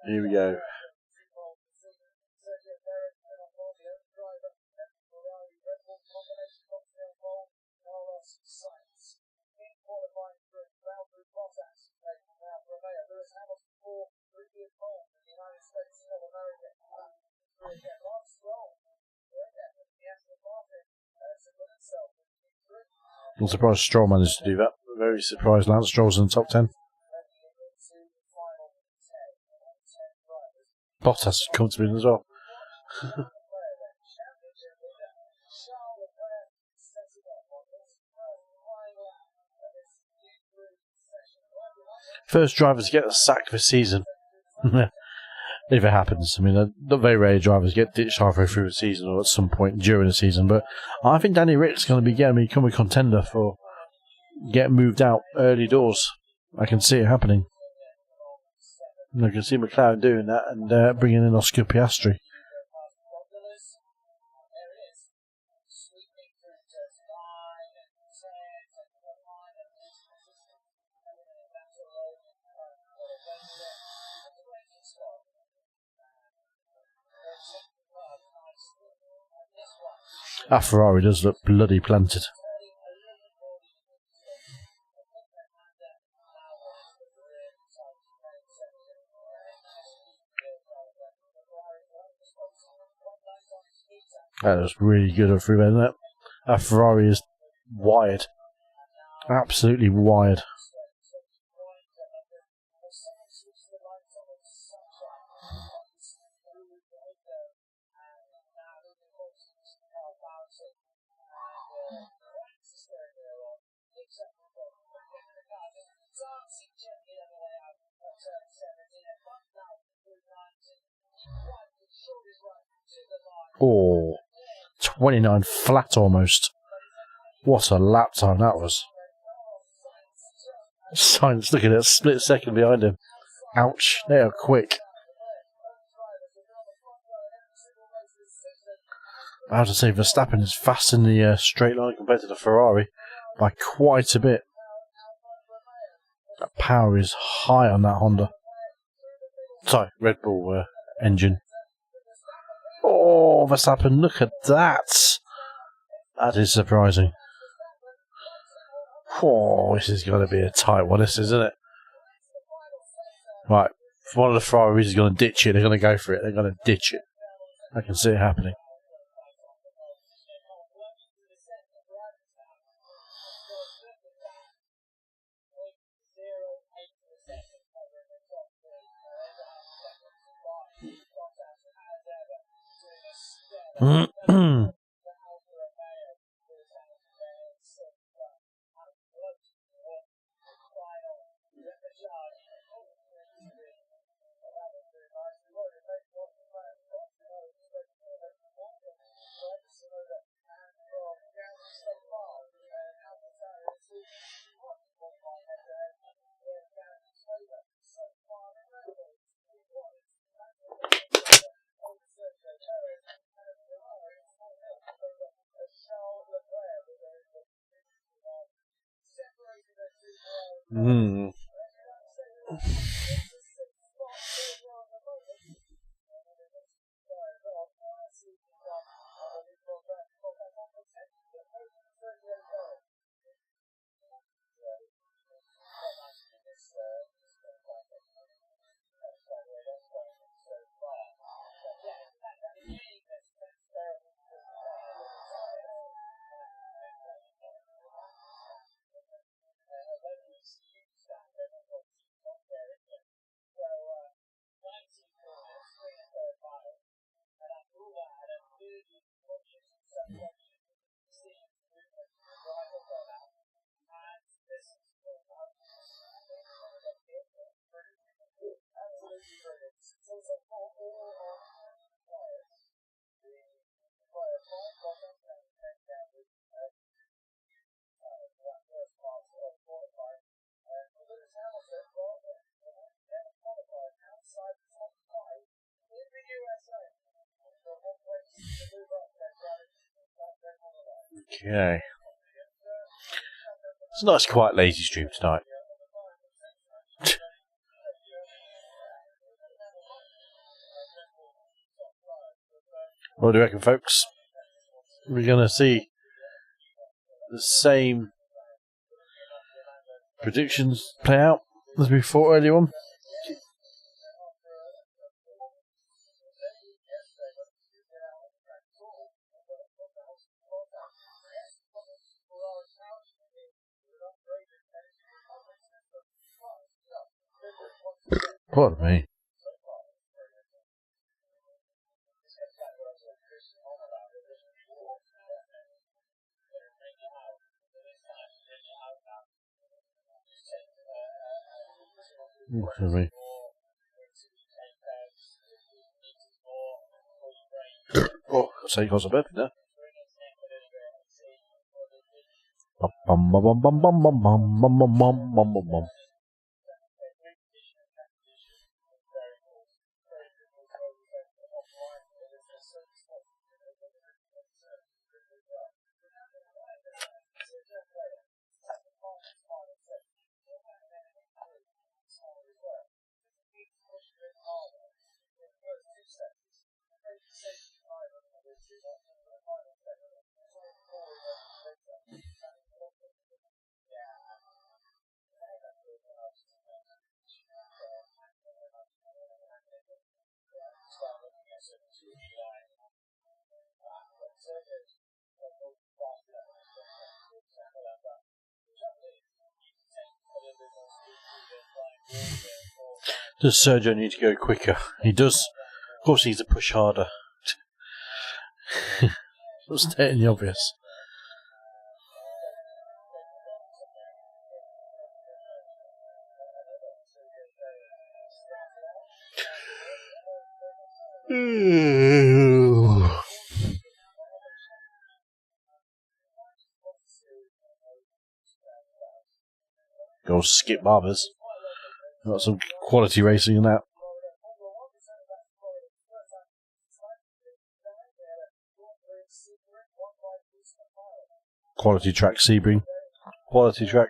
Here we go. I'm surprised Stroll managed to do that. Very surprised Lance Stroll's in the top 10. Bottas comes in as well. First drivers to get a sack this season. If it happens. I mean, not very rare drivers get ditched halfway through the season or at some point during the season, but I think Danny Rick's going to become a contender for getting moved out early doors. I can see it happening. And I can see McLaren doing that and bringing in Oscar Piastri. That Ferrari does look bloody planted. That was really good of through there, isn't it? That Ferrari is wired. Absolutely wired. Oh, 29 flat almost. What a lap time that was. Sainz looking at a split second behind him. Ouch, they are quick. I have to say Verstappen is fast in the straight line compared to the Ferrari by quite a bit. That power is high on that Honda. Sorry, Red Bull engine. Oh, Verstappen, look at that. That is surprising. Oh, this is going to be a tight one, this isn't it? Right, if one of the Ferraris is going to ditch it, they're going to go for it. They're going to ditch it. I can see it happening. Okay. It's a nice, quiet, lazy stream tonight. What do you reckon, folks? We're going to see the same predictions play out as we thought earlier on. Pardon me. Pardon me. Oh, I'll say cause of birthday there. Bum bum bum bum bum bum bum bum bum bum bum bum bum. Does Sergio need to go quicker? He does. Of course, he needs to push harder. It's stating the obvious. Go skip barbers. Got some quality racing in that. Quality track, Sebring. Quality track.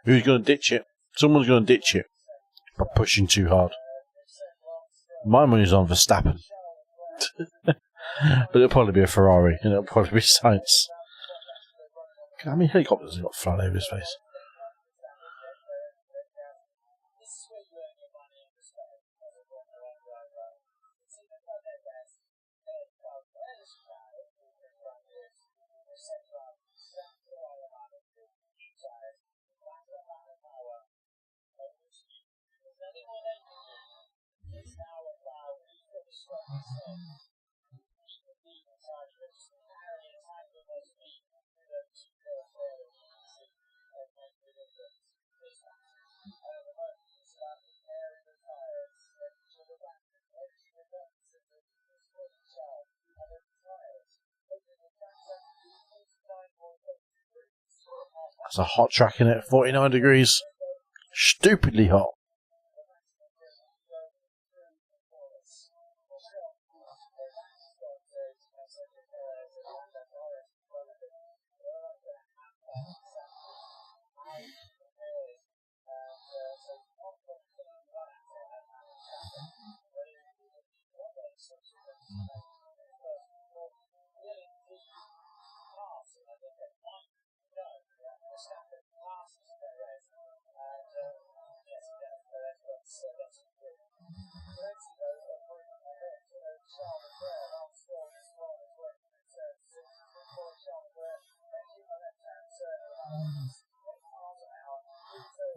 Who's going to ditch it? Someone's going to ditch it by pushing too hard. My money's on Verstappen. But it'll probably be a Ferrari, and it'll probably be Sainz. How many helicopters have got flying over his face? That's a hot track in it, 49 degrees. Stupidly hot.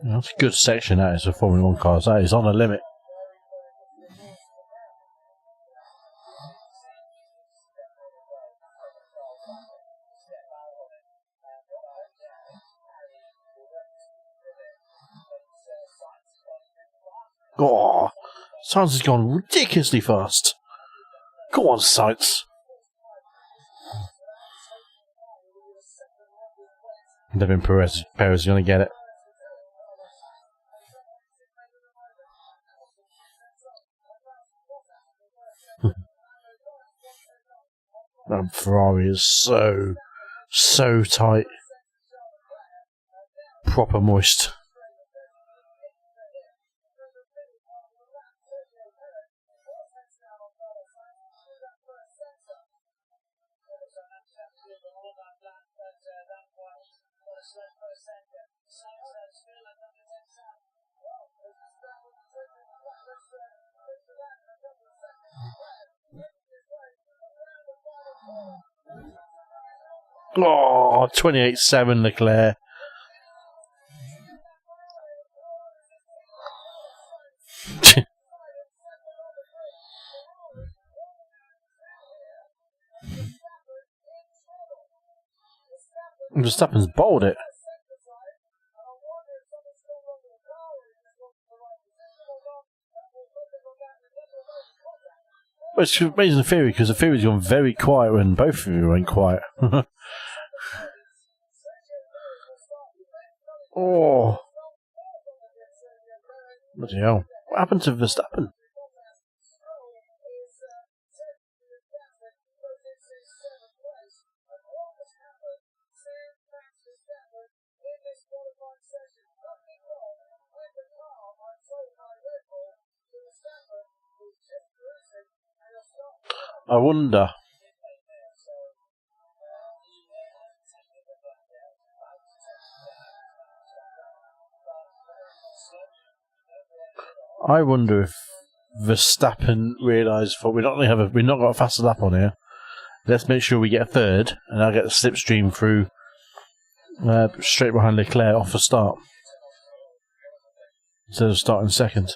That's a good section, that is, for Formula 1 cars. That is on the limit. Oh, Sainz has gone ridiculously fast. Go on, Sainz. Devin Perez is going to get it. That Ferrari is so tight. Proper moist. Oh, 28.7 Leclerc. Verstappen's bowled it. Well, it's amazing the theory, because the theory's gone very quiet when both of you went quiet. Oh. Bloody hell. What happened to Verstappen? I wonder. I wonder if Verstappen realised, we're not got a faster lap on here. Let's make sure we get a third, and I'll get the slipstream through straight behind Leclerc off the start instead of starting second.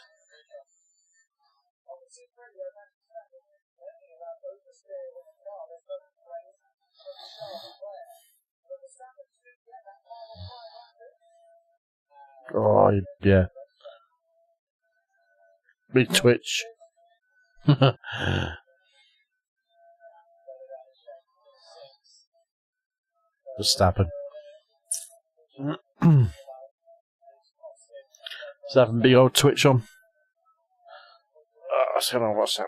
Oh yeah. Big twitch. Verstappen. Verstappen, big old twitch on. What's going on WhatsApp?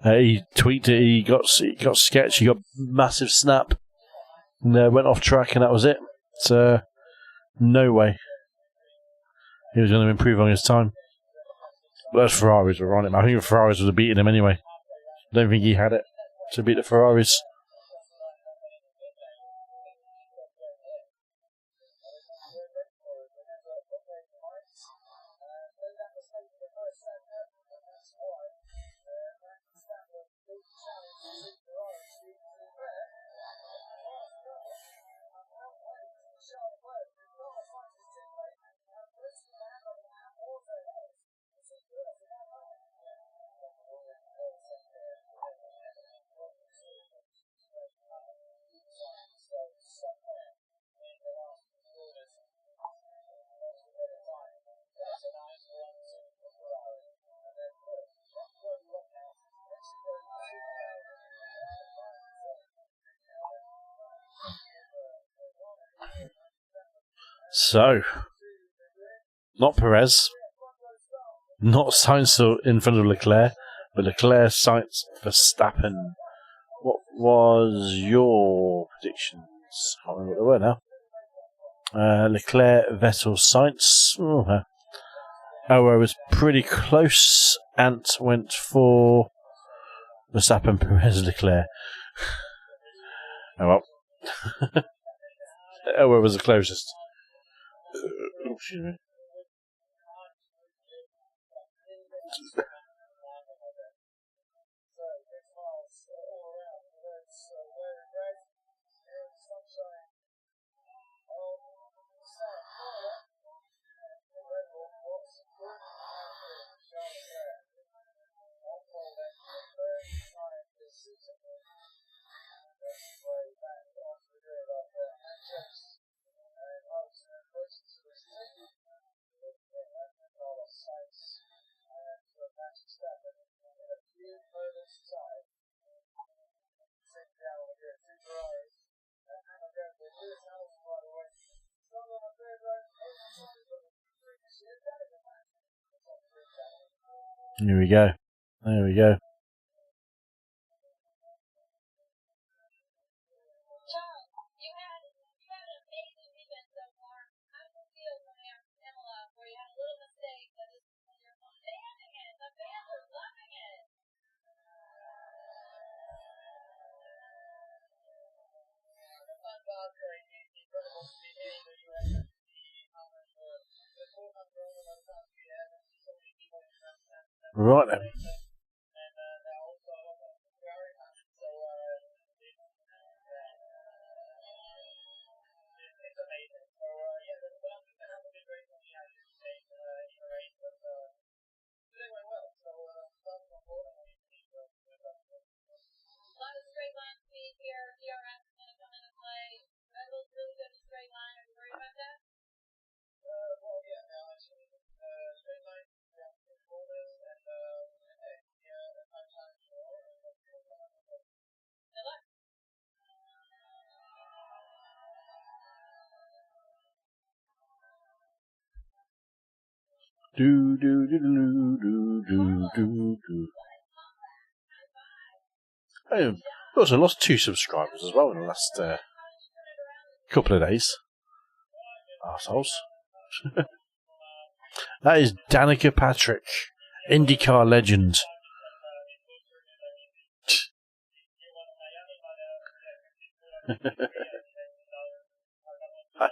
He tweaked it. He got sketched. He got massive snap, and went off track, and that was it. So no way he was going to improve on his time. But those Ferraris were on him. I think the Ferraris would have beaten him anyway. I don't think he had it to beat the Ferraris. So, not Perez, not Sainz in front of Leclerc, but Leclerc, Sainz, Verstappen. What was your predictions? I can't remember what they were now. Leclerc, Vettel, Sainz. Owo was pretty close. Ant went for Verstappen, Perez, Leclerc. Oh well. Owo was the closest. Excuse me. Here we go. There we go. Right then. Do do do do do do do do. I also lost 2 subscribers as well in the last couple of days. Arseholes. That is Danica Patrick, IndyCar legend. High five.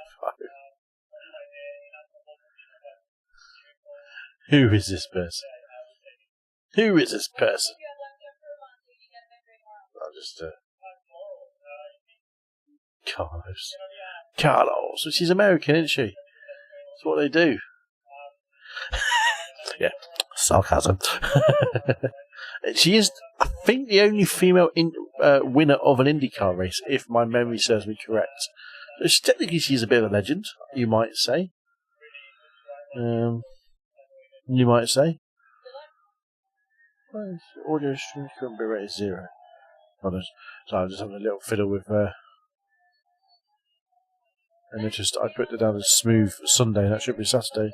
Who is this person? Who is this person? I'll just Carlos, she's American, isn't she? That's what they do. Yeah, sarcasm. She is, I think, the only female winner of an IndyCar race, if my memory serves me correct. So technically, she's a bit of a legend, you might say. You might say. Audio stream couldn't be rated 0. So I'm just having a little fiddle with and I put it down as smooth Sunday, that should be Saturday.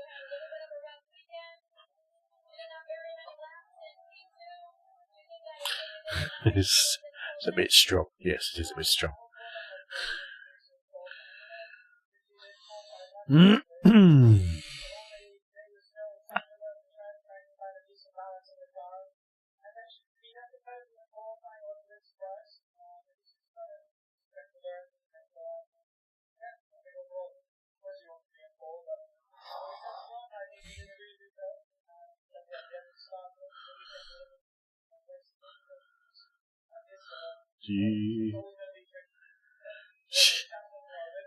It's a bit strong. Yes, it is a bit strong.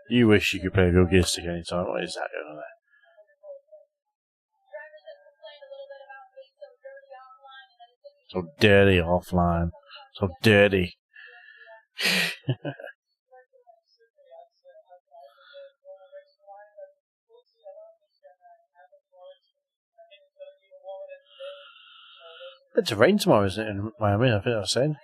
You wish you could play a real gear stick anytime. What is that going on there? So dirty offline. So dirty. It's rain tomorrow, isn't it, in Miami? I think I was saying.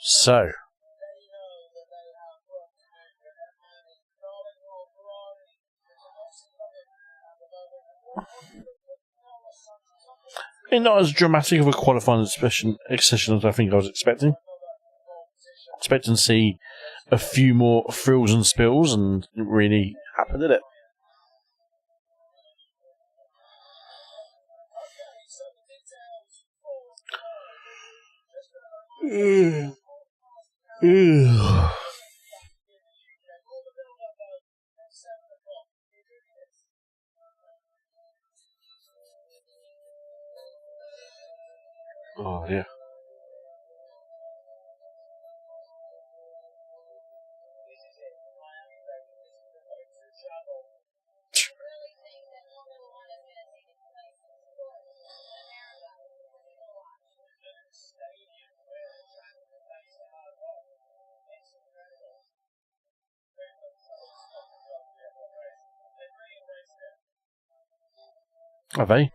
So. Not as dramatic of a qualifying session as I think I was expecting. Expecting to see a few more frills and spills, and it really happened, did it? Oh, yeah. Have they?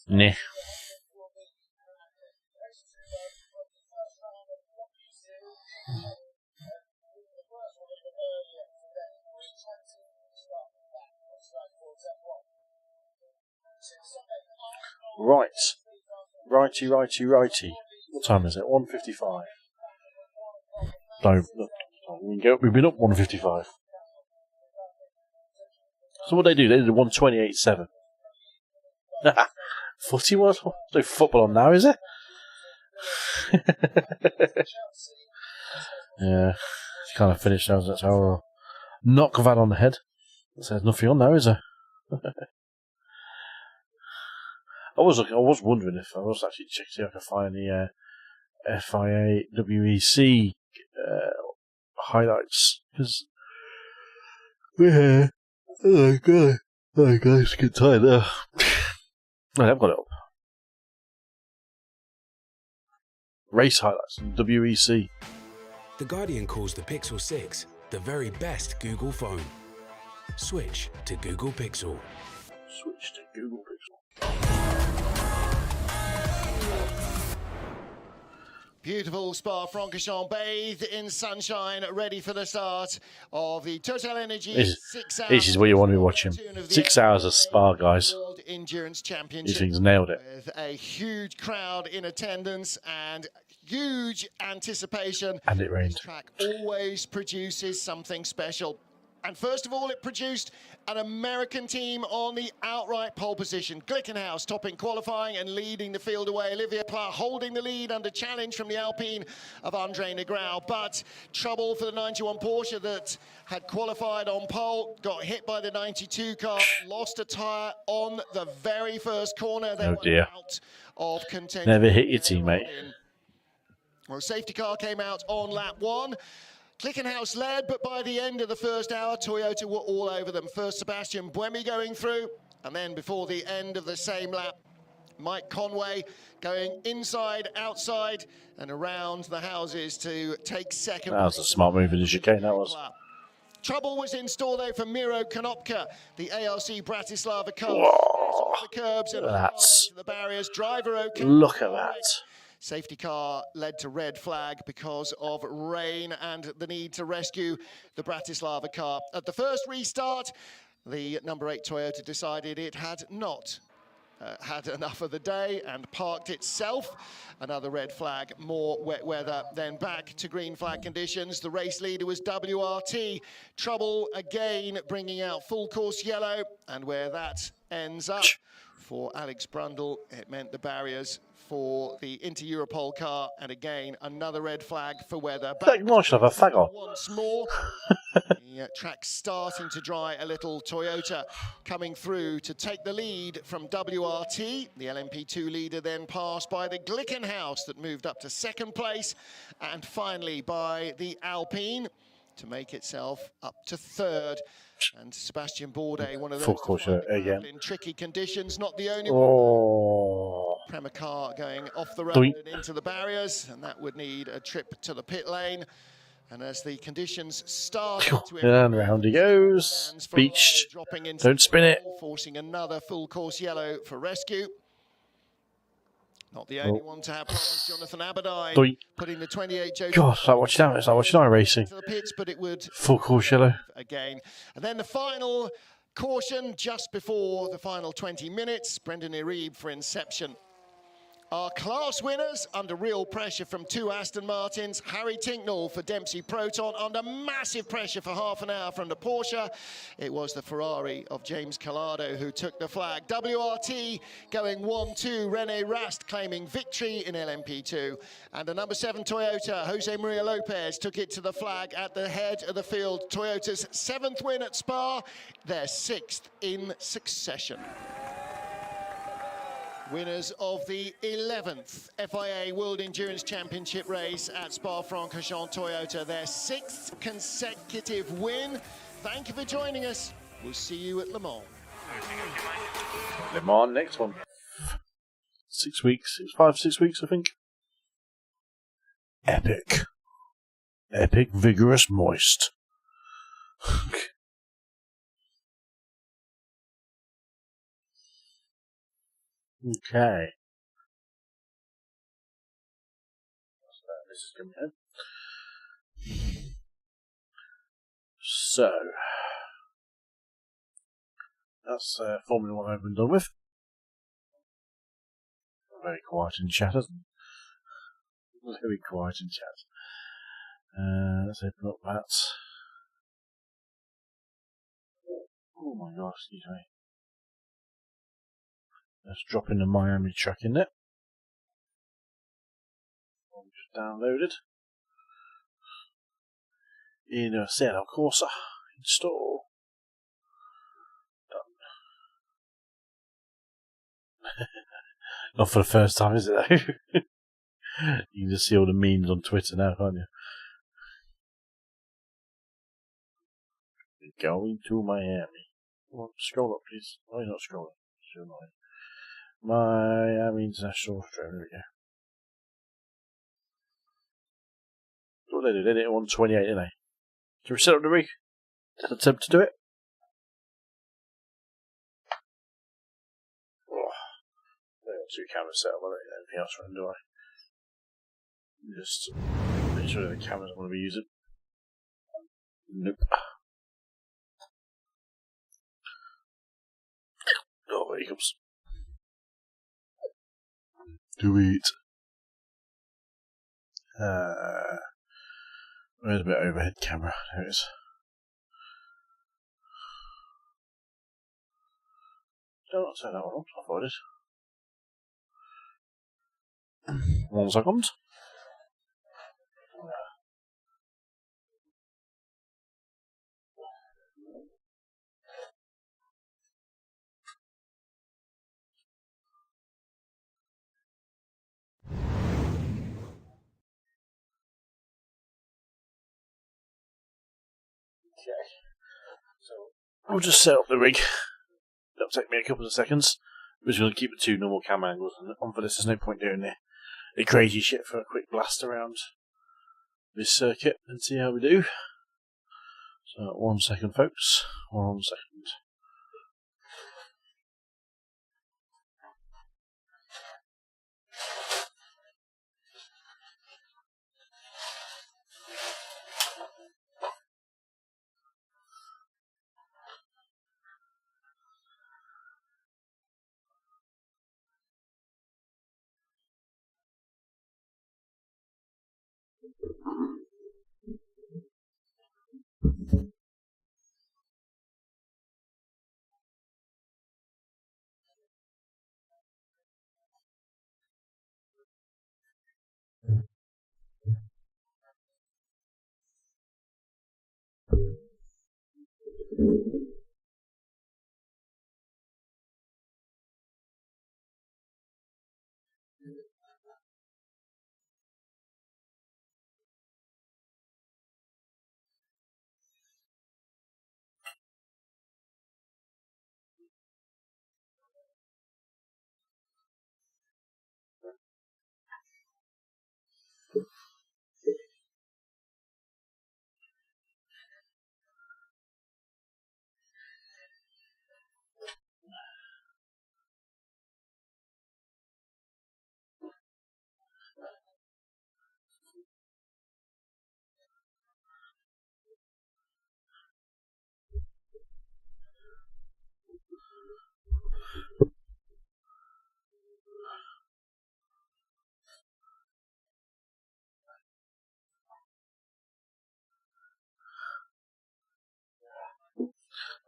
Nah. Right. Righty. What time is it? 1:55. We've been up 1:55. So what they do? They did 1:28.7. Footy was? There's no football on now, is it? Yeah. It's kind of finished now, that's how knock that on the head. There's nothing on now, is there? I was wondering if I was actually checking see if I could find the FIA WEC highlights, because oh god, it's getting tired there. I've got it up. Race highlights in WEC.
The Guardian calls the Pixel 6 the very best Google phone. Switch to Google Pixel.
Beautiful Spa-Francorchamps bathed in sunshine, ready for the start of the Total Energy 6 hours.
This is what you want to be watching. 6 hours of Spa, guys.
World Endurance Championship.
These things nailed it.
With a huge crowd in attendance and huge anticipation.
And it rained.
This track always produces something special. And first of all, it produced an American team on the outright pole position. Glickenhaus topping qualifying and leading the field away. Olivier Pla holding the lead under challenge from the Alpine of Andre Negrão. But trouble for the 91 Porsche that had qualified on pole, got hit by the 92 car, lost a tyre on the very first corner. They were out of contention.
Never hit your teammate.
Well, safety car came out on lap 1. Glickenhaus led, but by the end of the first hour, Toyota were all over them. First, Sebastian Buemi going through, and then before the end of the same lap, Mike Conway going inside, outside, and around the houses to take second.
That was a smart move in the chicane, that was.
Trouble was in store, though, for Miro Konopka, the ARC Bratislava car.
Whoa.
Off the curbs and
That's...
the barriers. Driver okay.
Look at that.
Safety car led to red flag because of rain and the need to rescue the Bratislava car. At the first restart, the number 8 Toyota decided it had not had enough of the day and parked itself. Another red flag, more wet weather, then back to green flag conditions. The race leader was WRT. Trouble again, bringing out full course yellow, and where that ends up for Alex Brundle, it meant the barriers for the Inter-Europol car, and again another red flag for weather.
Once
more, the track starting to dry a little. Toyota coming through to take the lead from WRT. The LMP2 leader then passed by the Glickenhaus that moved up to second place, and finally by the Alpine to make itself up to third. And Sebastian Bourdais, one of those
again
in tricky conditions, not the only
one.
Prema car going off the road and into the barriers, and that would need a trip to the pit lane. And as the conditions start to
and round he goes, beached, don't spin it,
forcing another full course yellow for rescue. Not the only one to have problems. Jonathan Aberdine putting the 28 Joe.
Gosh, I watched that. It's like watching iRacing.
To the pits, but it would
full course yellow
again. And then the final caution just before the final 20 minutes. Brendan Iribe for Inception. Our class winners under real pressure from 2 Aston Martins. Harry Tinknell for Dempsey Proton under massive pressure for half an hour from the Porsche. It was the Ferrari of James Collado who took the flag. WRT going 1-2. Rene Rast claiming victory in LMP2. And the number 7 Toyota, Jose Maria Lopez, took it to the flag at the head of the field. Toyota's 7th win at Spa, their 6th in succession. Winners of the 11th FIA World Endurance Championship race at Spa-Francorchamps Toyota, their 6th consecutive win. Thank you for joining us. We'll see you at Le Mans.
Le Mans, next one. 6 weeks, 5-6 weeks, I think. Epic. Epic, vigorous, moist. Okay. This is coming in. So, that's Formula 1 over and done with. Very quiet in chat, isn't it? Very quiet in chat. Let's open up that. Oh my gosh, excuse me. Let's drop in the Miami track in there. Just downloaded. In a Seattle Corsa. Install. Done. Not for the first time, is it though? You can just see all the memes on Twitter now, can't you? We're going to Miami. Come on, scroll up, please. Oh, you're not scrolling. It's too annoying. Miami International Australia, there we go. What did they do? They did it at 128, didn't they? Did we set up the rig? Did I attempt to do it? Oh, I got 2 cameras set up, I don't need anything else running, do I? Just make sure the cameras I want to be using. Nope. Oh, there he comes. Do it. Where's a bit overhead camera? There it is. Don't say that one. I thought it. 1 second. Okay. So I'll just set up the rig. That'll take me a couple of seconds. I'm just going to keep the 2 normal camera angles on for this. There's no point doing the crazy shit for a quick blast around this circuit and see how we do. So 1 second, folks. 1 second.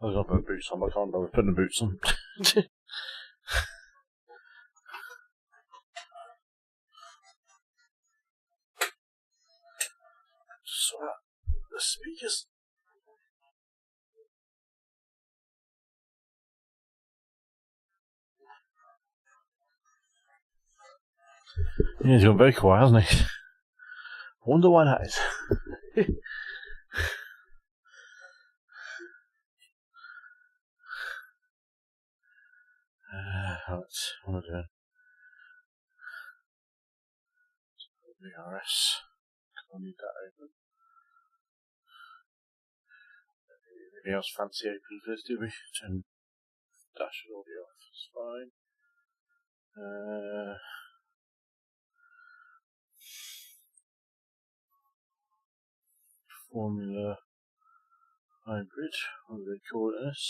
I was going to put boots on, but I can't bother putting the boots on. Swap the speakers. Yeah, he's gone very quiet, hasn't he? I wonder why that is. Right, what am I doing? VRS. I need that open. Anything else fancy open for this, do we? Turn dash audio off, it's fine. Formula hybrid, what do they call this?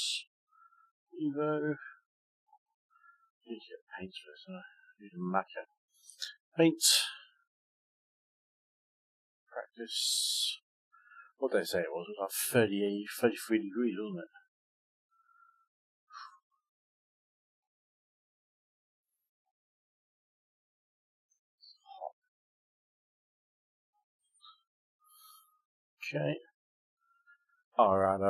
Evo. You get paint for this, don't I? Use a Maca. Paint. Practice. What did they say it was? It was like 33 degrees, wasn't it? Okay. Alright.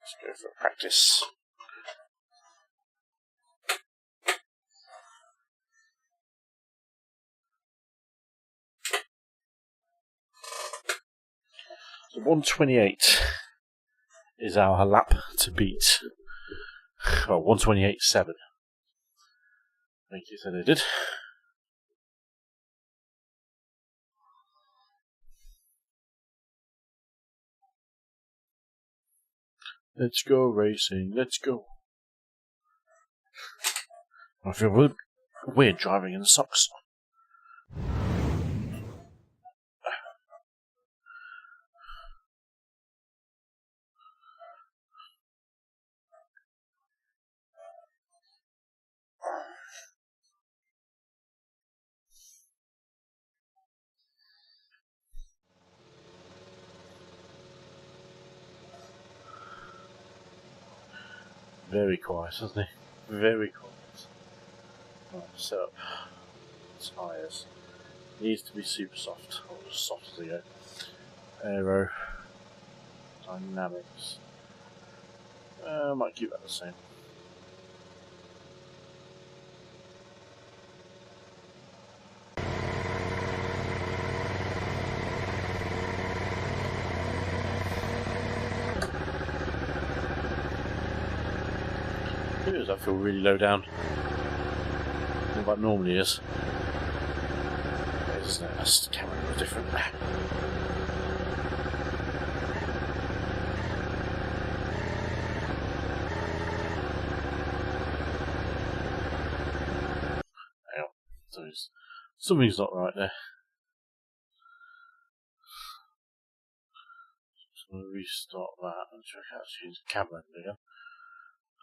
Let's go for practice. So 128 is our lap to beat. Well, 128.7. I think you said it did. Let's go racing, let's go. I feel really weird driving in socks. very quiet, isn't he? Very quiet. Right, set up tyres. Needs to be super soft, or as soft as they go. Aero. Dynamics. I might keep that the same. Does that feel really low down? Not like it normally is. Isn't it? That's the camera a little different. Hang on. Something's not right there. Just going to restart that and check out change the camera again.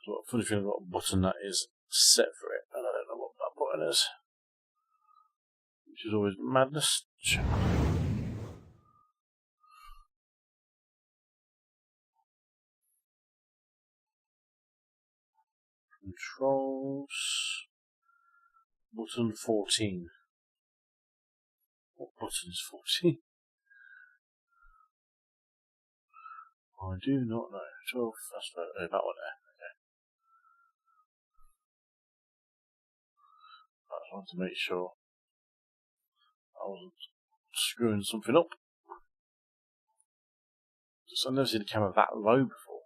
I've got a funny feeling I've got a button that is set for it, and I don't know what that button is. Which is always madness. Controls. Button 14. What button is 14? I do not know. 12, that's about, that one there. Okay. I just wanted to make sure I wasn't screwing something up. Just, I've never seen a camera that low before.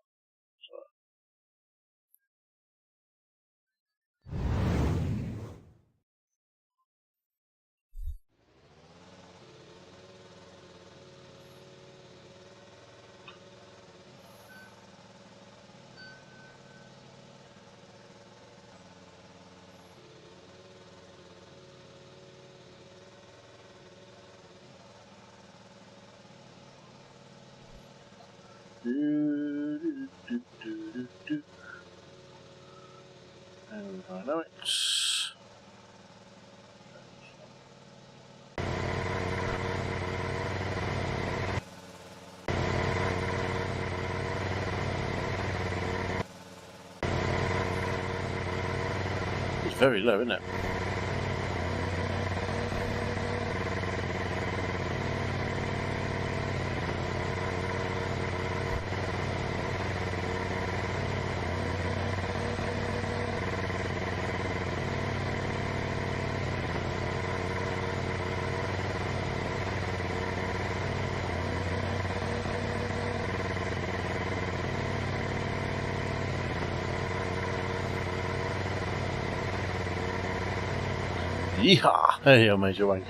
Aerodynamics. It's very low, isn't it? Yeehaw! Hey, I made you wanker.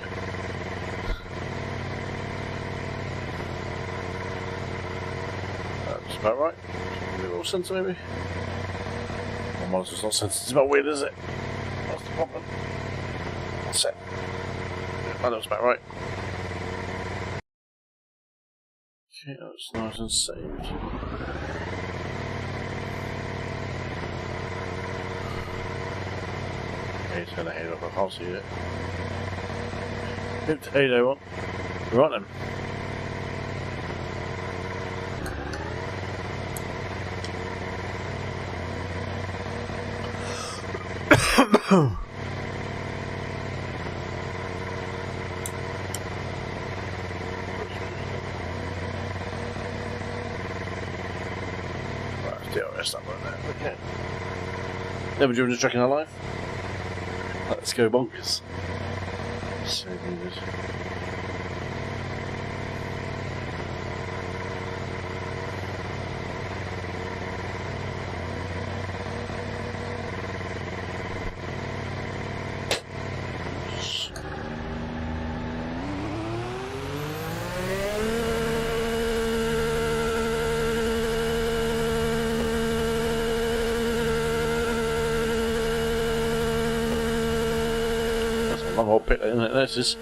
That's about right. A little sensor, maybe. My monitor's not sensitive. It's about weird, is it? That's the problem. That's it. That looks about right. Okay, that's nice and saved. Okay, turn the head up. I can't see it. Hit the halo on. Right then. Right, DRS that right there. Okay. Never driven a truck in our life. Let's go bonkers. So needed. Long old pit, isn't it? This is.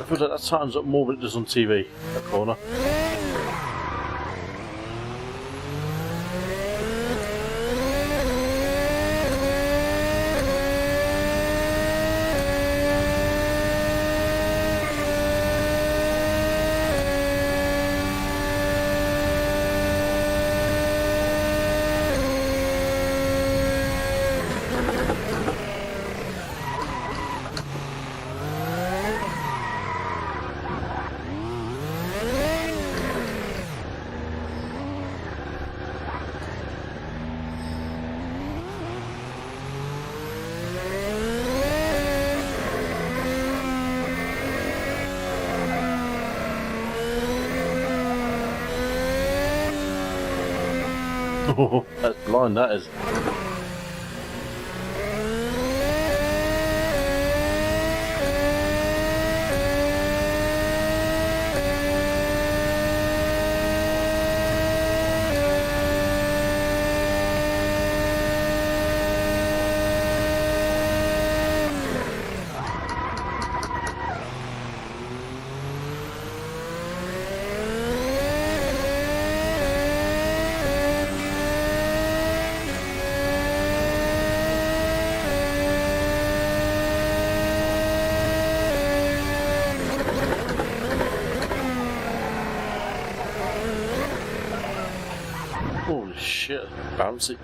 feel like that times up more than it does on TV, that corner. Oh, that's blind, that is. Holy shit, bouncy.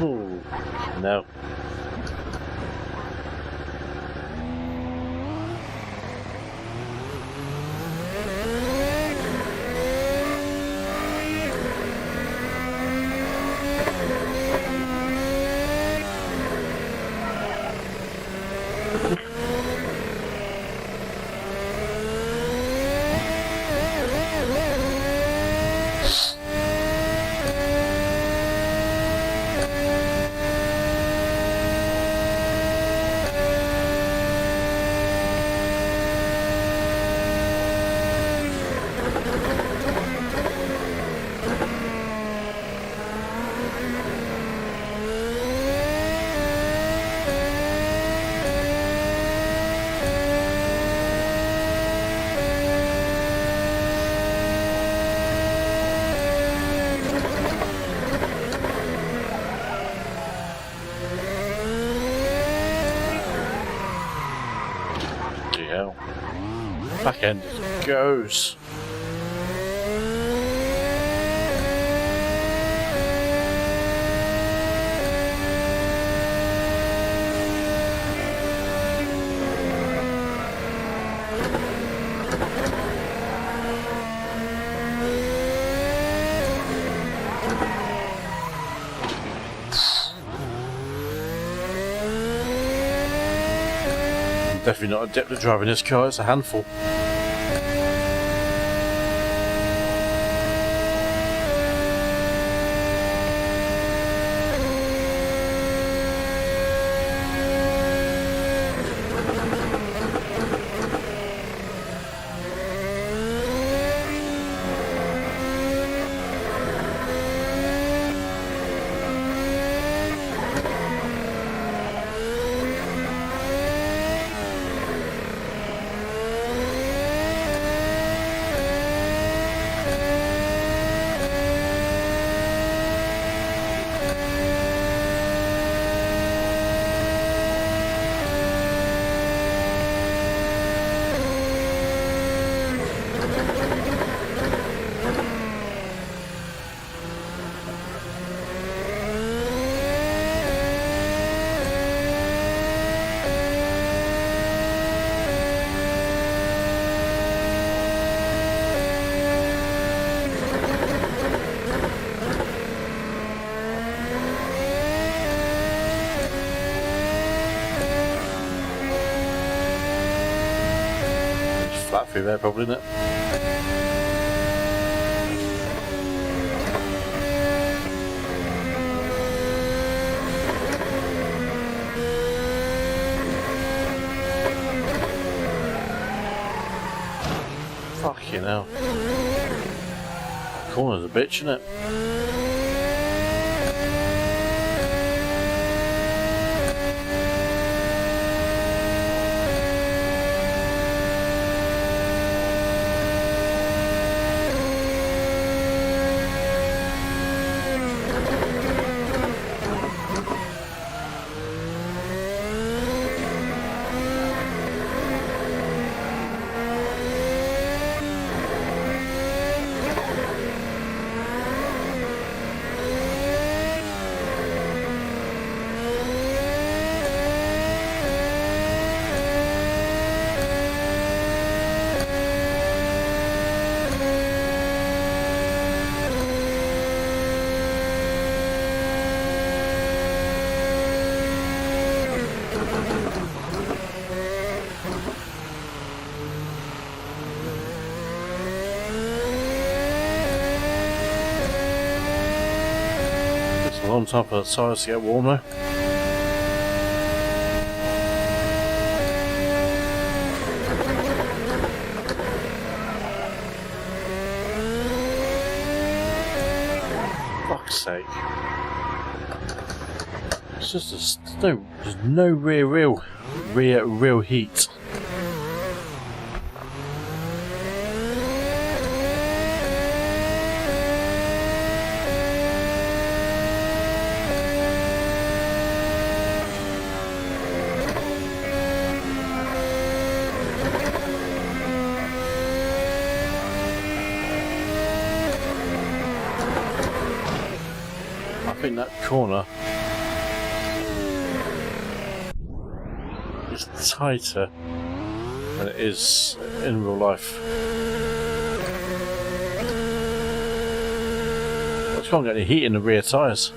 Ooh, no. Back end goes. Definitely not adept at driving this car, it's a handful. flat through there, probably, isn't it? Fucking hell. Corner's a bitch, isn't it? On top of the tyres to get warm though. Fuck's sake. It's just there's no real heat. I think that corner is tighter than it is in real life. I just can't get any heat in the rear tyres.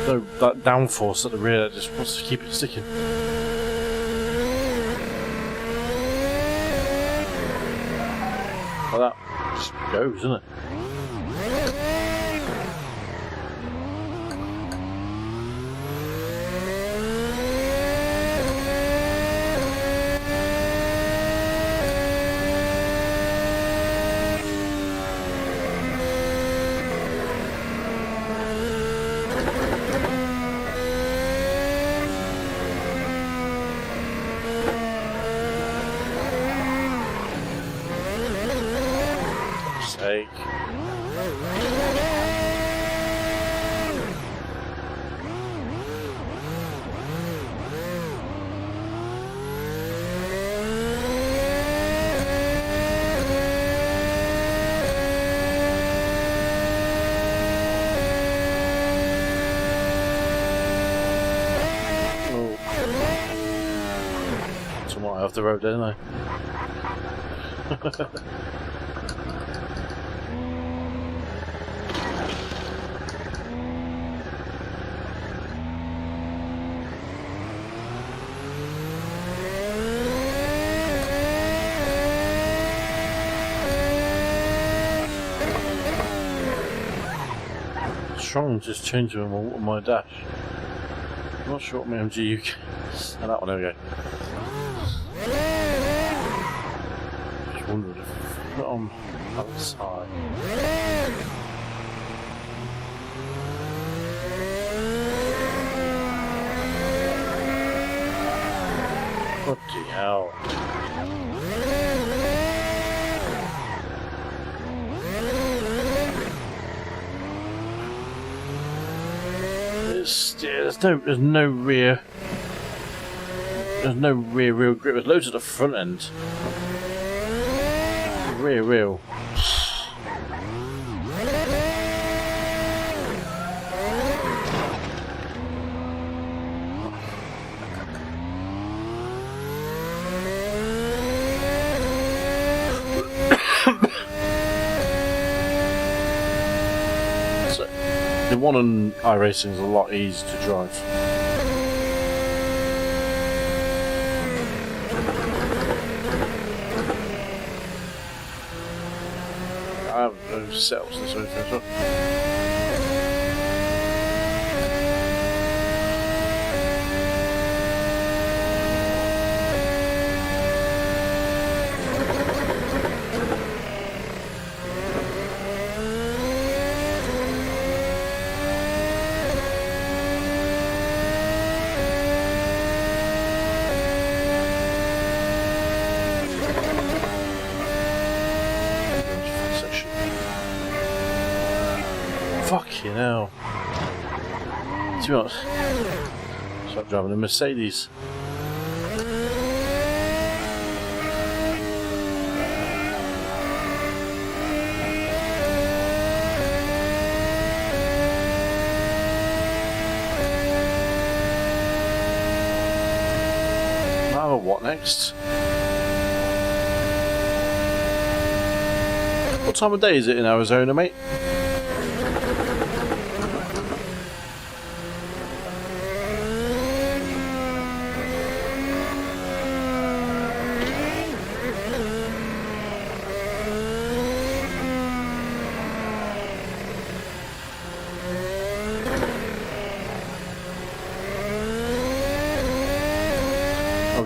No, that downforce at the rear that just wants to keep it sticking. Like that, just goes, isn't it? Sake. Oh. Somewhat off the road, didn't I? Strong just changed on my dash. I'm not sure what my MG UK. And that one, there we go. Just wondered if I put it on that side. Bloody hell. There's no rear real grip. There's loads at the front end. Real. The one on iRacing is a lot easier to drive. I have those setups and so forth. Fucking hell. To be honest, start driving a Mercedes. Now what next? What time of day is it in Arizona, mate?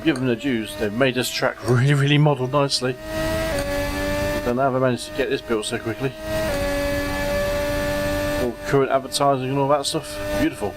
Give them the dues, they've made this track really modelled nicely. Don't ever managed to get this built so quickly. All current advertising and all that stuff, beautiful.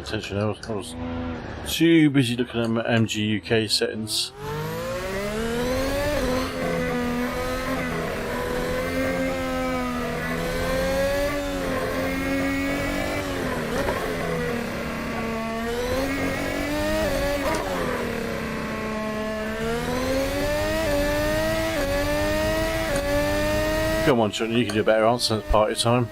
Attention, I was too busy looking at my MG UK settings. Come on, John, you can do a better answer. It's party time.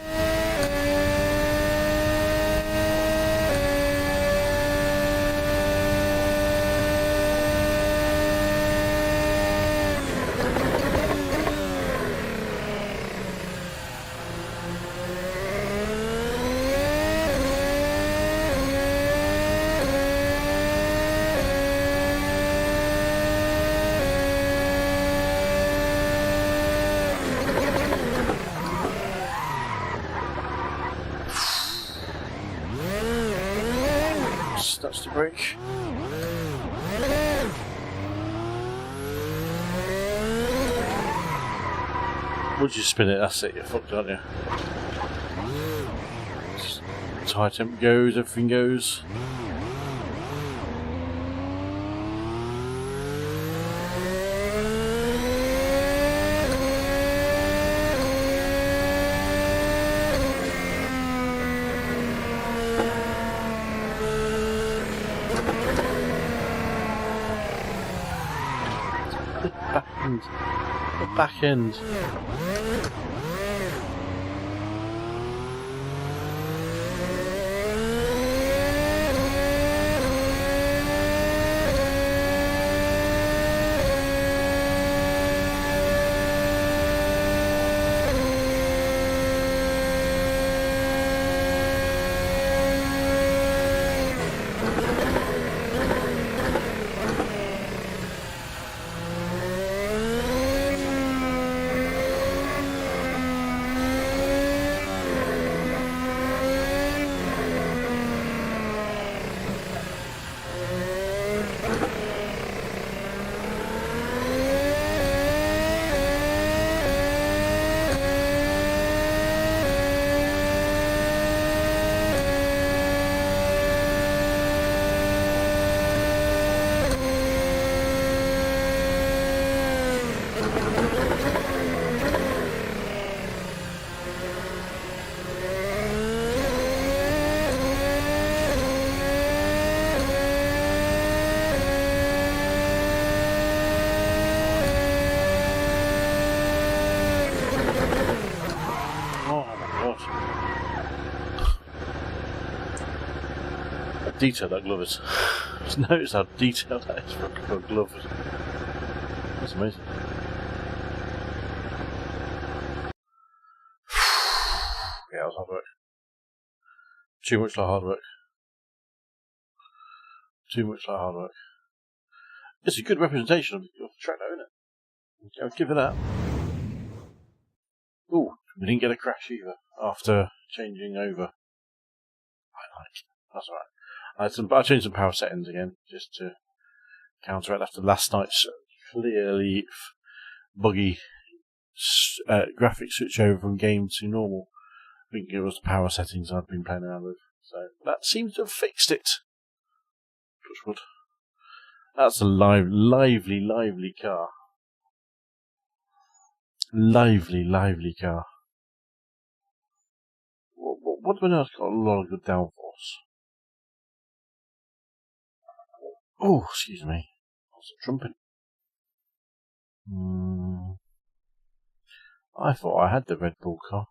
That's the brake. Would you spin it? That's it, you're fucked, aren't you? Just tire temp goes, everything goes. The back end. detailed that glove is. Just notice how detailed that is for a glove. That's amazing. Yeah, that was hard work. Too much like hard work. Too much like hard work. It's a good representation of the track though, isn't it? I'll give it that. Ooh, we didn't get a crash either after changing over. That's alright. I changed some power settings again just to counteract after last night's clearly buggy graphic switch over from game to normal. I think it was the power settings I'd been playing around with. So that seems to have fixed it. Touch wood. That's a lively car. Lively car. What do I know? It's got a lot of good downforce. Oh, excuse me. What's a trumpet? I thought I had the Red Bull car.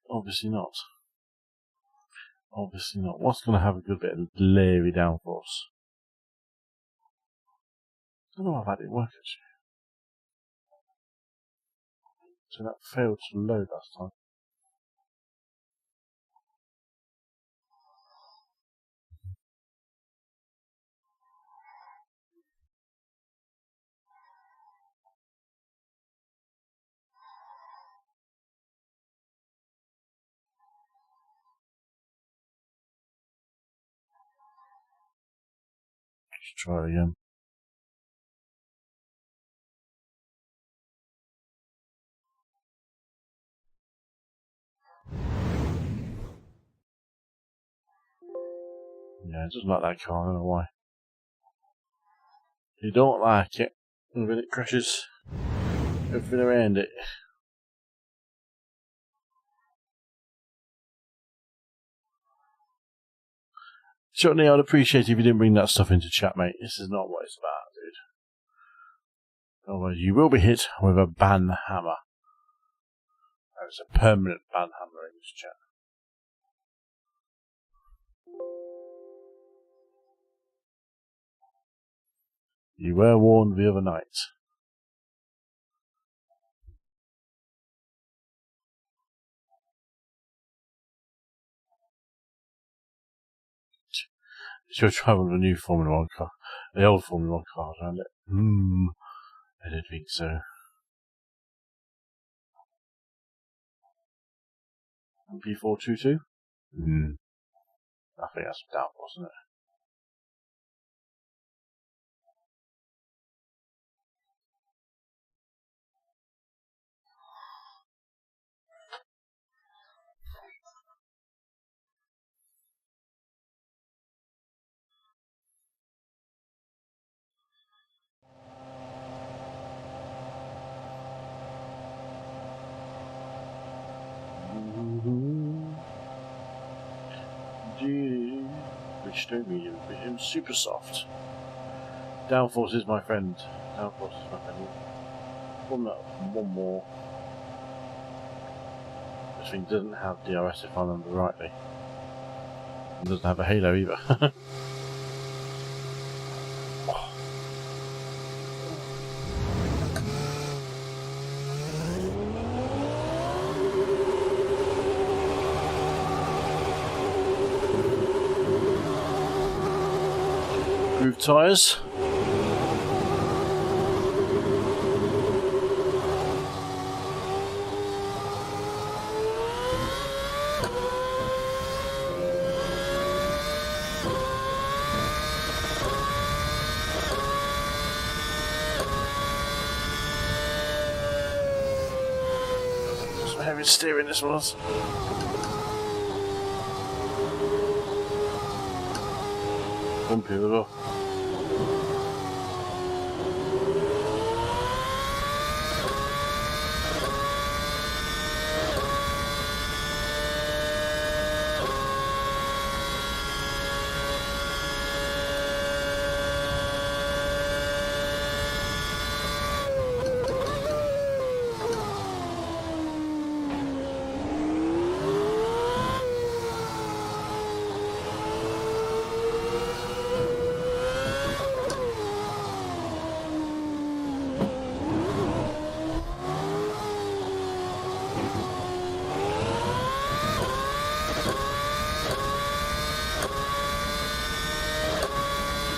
Obviously not. Obviously not. What's going to have a good bit of leery downforce? I don't know how bad it worked actually. So that failed to load last time. Let's try again. Yeah, it doesn't like that car, I don't know why. You don't like it, and then it crashes everything around it. Certainly, I'd appreciate if you didn't bring that stuff into chat, mate. This is not what it's about, dude. Otherwise, you will be hit with a ban hammer. There's a permanent ban hammer in this chat. You were warned the other night. Should travel with a new Formula 1 car. The old Formula 1 car around it. I don't think so. P422? I think that's down, wasn't it? Which don't mean him super soft. Downforce is my friend. Downforce is my friend. One more. This thing doesn't have DRS if I remember rightly. It doesn't have a halo either. Groove tyres. Some heavy steering this was. Bumpy as well.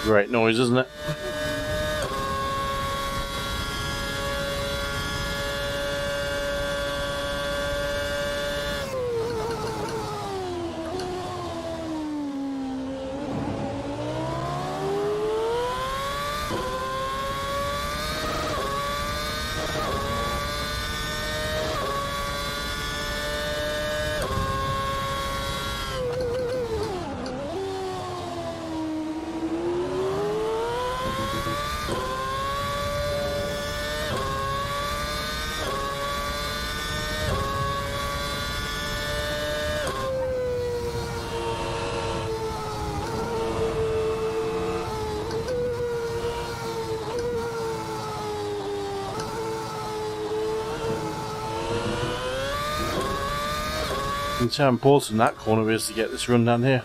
Great noise, isn't it? You can see how important that corner is to get this run down here.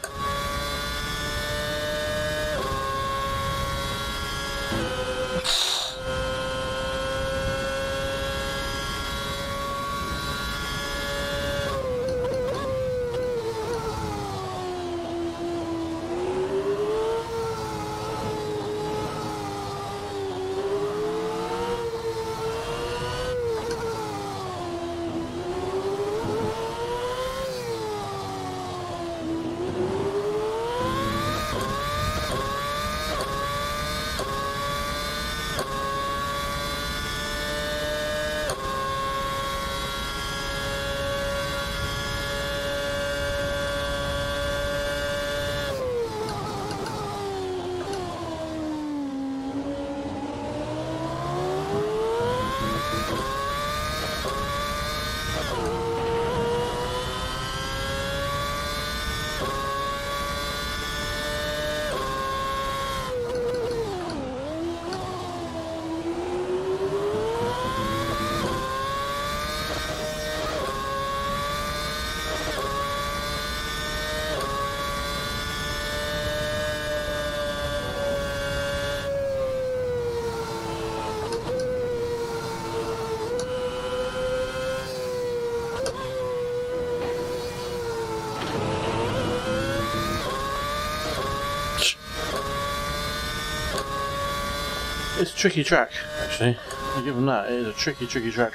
It's a tricky track, actually. I'll give them that. It is a tricky track.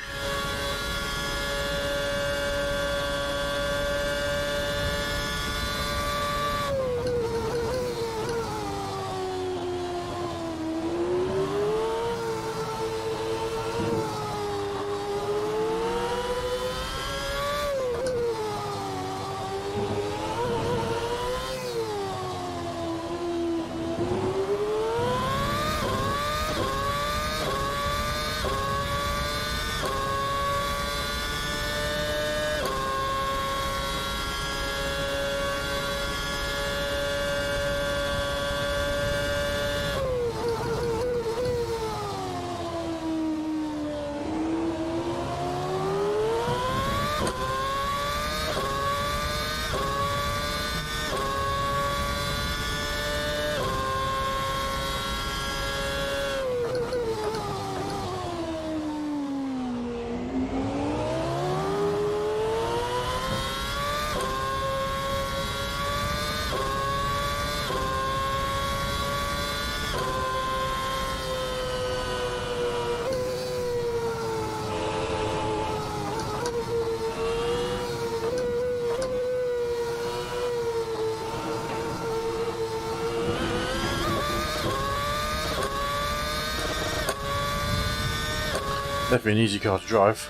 Definitely an easy car to drive.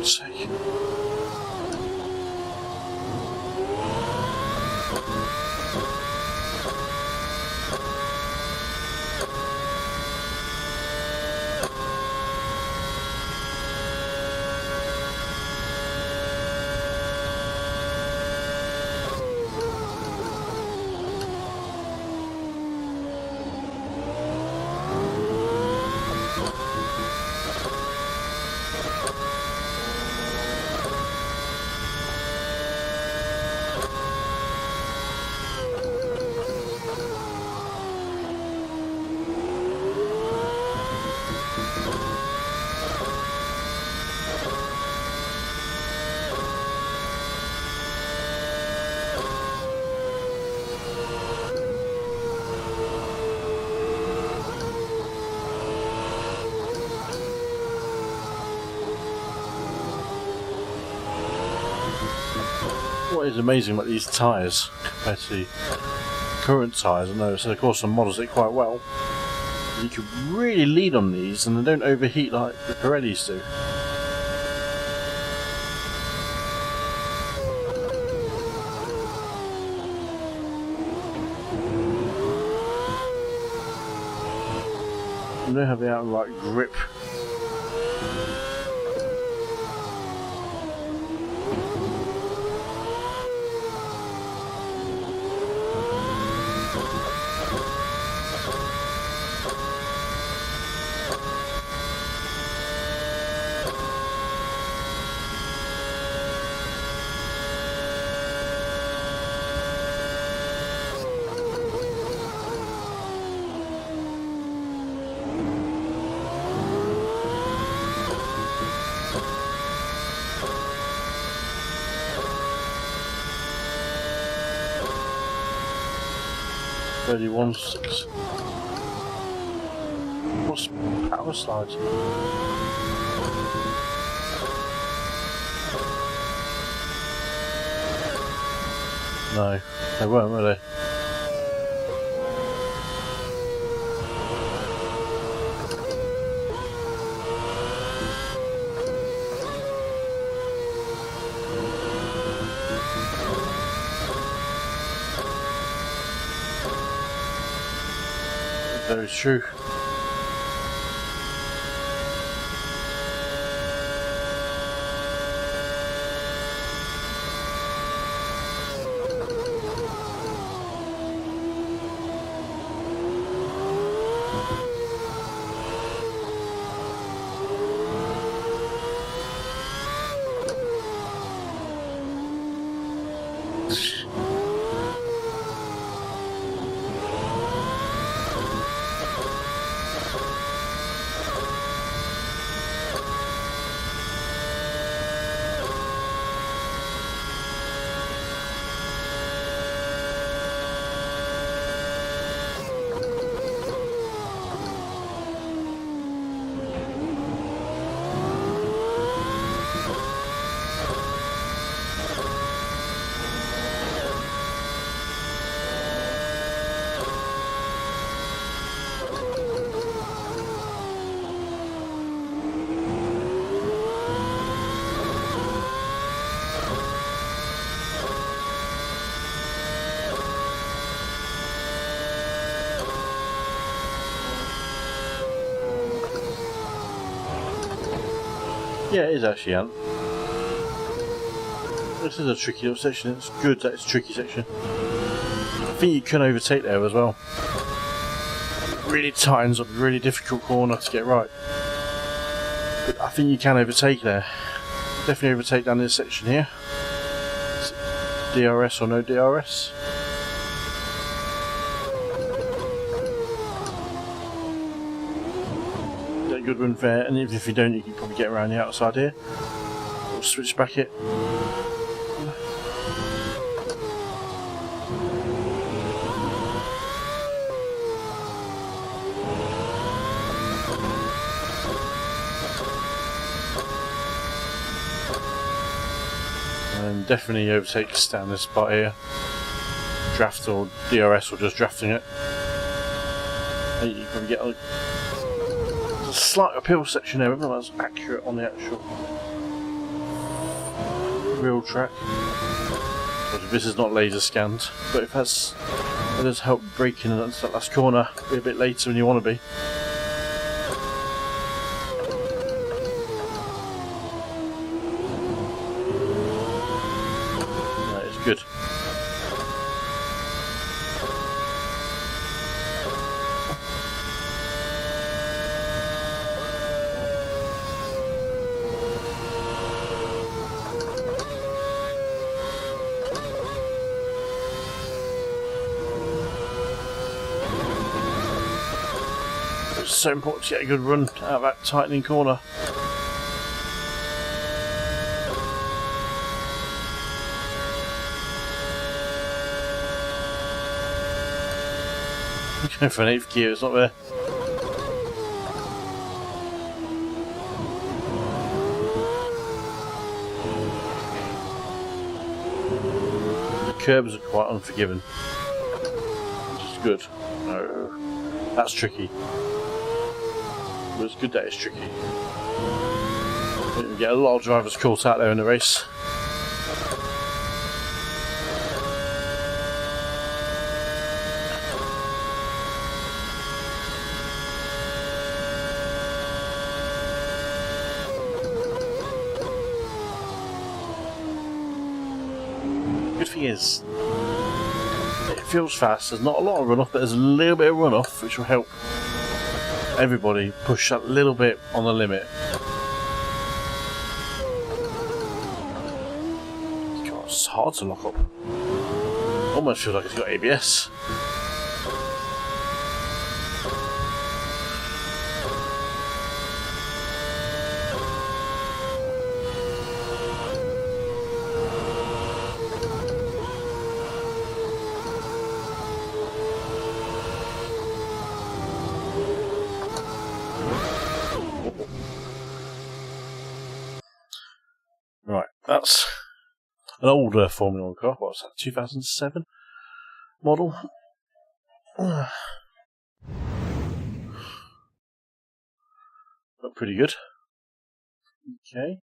Sake. What is amazing about these tyres compared to current tyres, I know, so of course some models it quite well. You can really lean on these and they don't overheat like the Pirellis do. They don't have the outright grip. .31.6. What's power slides? No, they weren't, were they? Very true. Yeah, it is actually, Ant. This is a tricky little section. It's good that it's a tricky section. I think you can overtake there as well. It really tightens up a really difficult corner to get right. But I think you can overtake there. Definitely overtake down this section here. DRS or no DRS. Good run there, and if you don't, you can probably get around the outside here. We'll switch back it. And definitely overtakes down this spot here. Draft or DRS or just drafting it. And you can probably get like a slight uphill section there, whether that's accurate on the actual real track. This is not laser scanned, but it does help braking in that last corner be a bit later than you want to be. That is good. It's so important to get a good run out of that tightening corner. Going for an 8th gear, it's not there. curbs are quite unforgiving, which is good. No, that's tricky. But it's good that it's tricky. We get a lot of drivers caught out there in the race. Good thing is, it feels fast. There's not a lot of runoff, but there's a little bit of runoff, which will help everybody push that little bit on the limit. God, it's hard to lock up. Almost feels like it's got ABS. Right, that's an older Formula 1 car. What was that, 2007 model? But pretty good. Okay,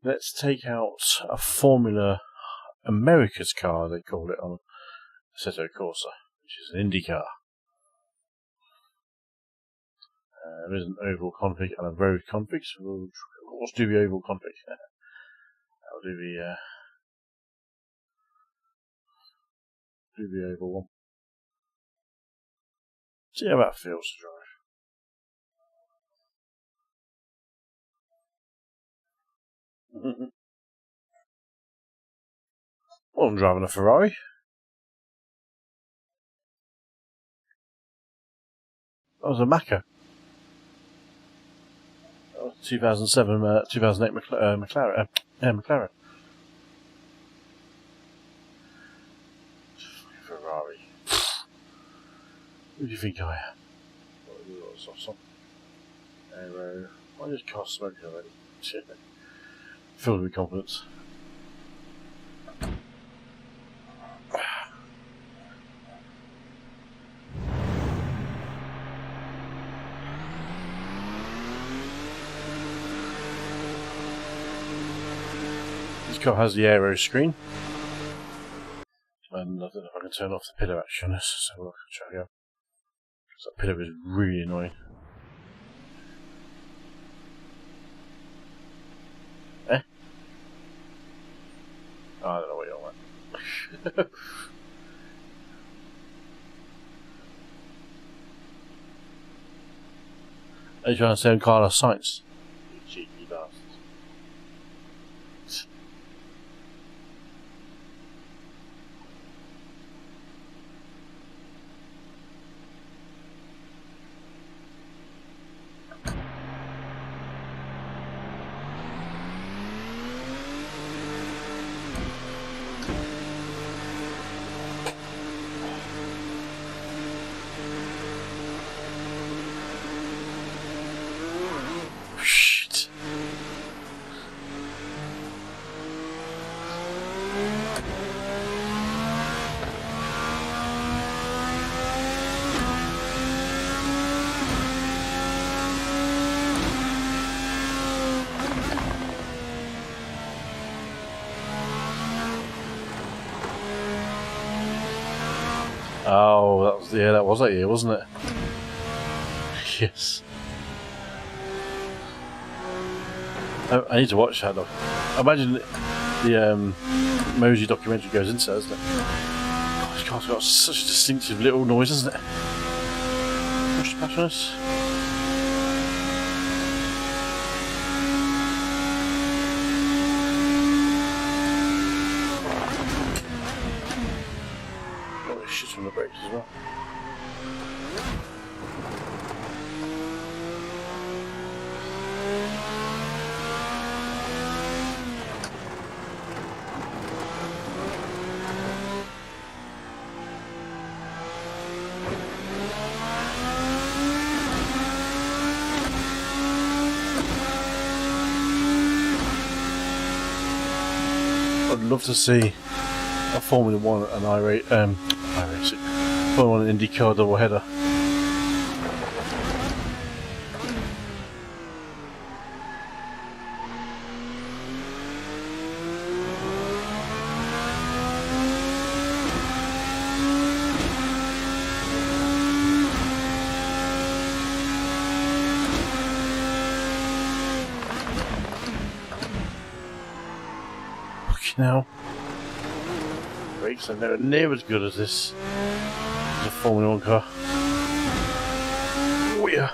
let's take out a Formula America's car, they call it, on Assetto Corsa, which is an Indy car. There is an oval config and a road config, so we'll of course do the oval config. I'll do the oval one. See how that feels to drive. Well, I'm driving a Ferrari. That was a Macca. That was 2007, 2008 McLaren. McLaren. Ferrari. Who do you think I am? Aero. I just can't smoke already. Shit. Filled with confidence. This car has the aero screen. And I don't know if I can turn off the pillar action on this, so we'll try again. Because that pillar is really annoying. Eh? Oh, I don't know what you're on about. Are you trying to say Carlos Sainz? You cheeky bastard. Shit. Oh, that was that year, wasn't it? Yes. I need to watch that though. I imagine the Mosey documentary goes into that, doesn't it? God, this car's got such a distinctive little noise, isn't it? Push passionless. Got this shit on the brakes as well. I'd love to see a Formula 1 and iRacing, Formula 1 IndyCar double header. Now, brakes are nowhere near as good as this as a Formula 1 car. Oh yeah.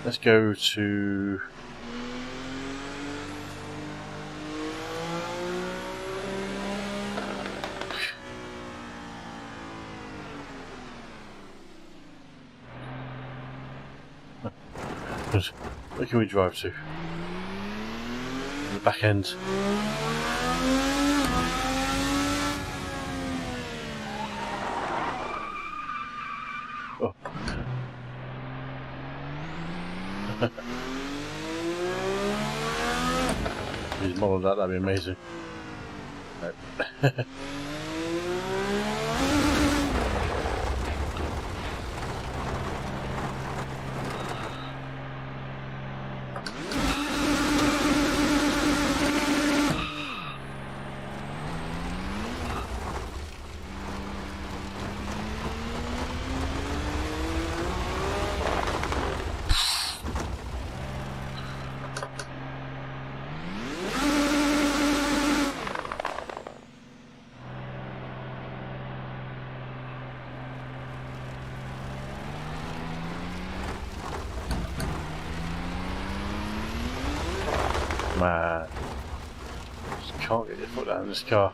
Let's go to where can we drive to? The back end. Oh. If he's modeled that, that'd be amazing. Nope. Man, just can't get your foot down in this car.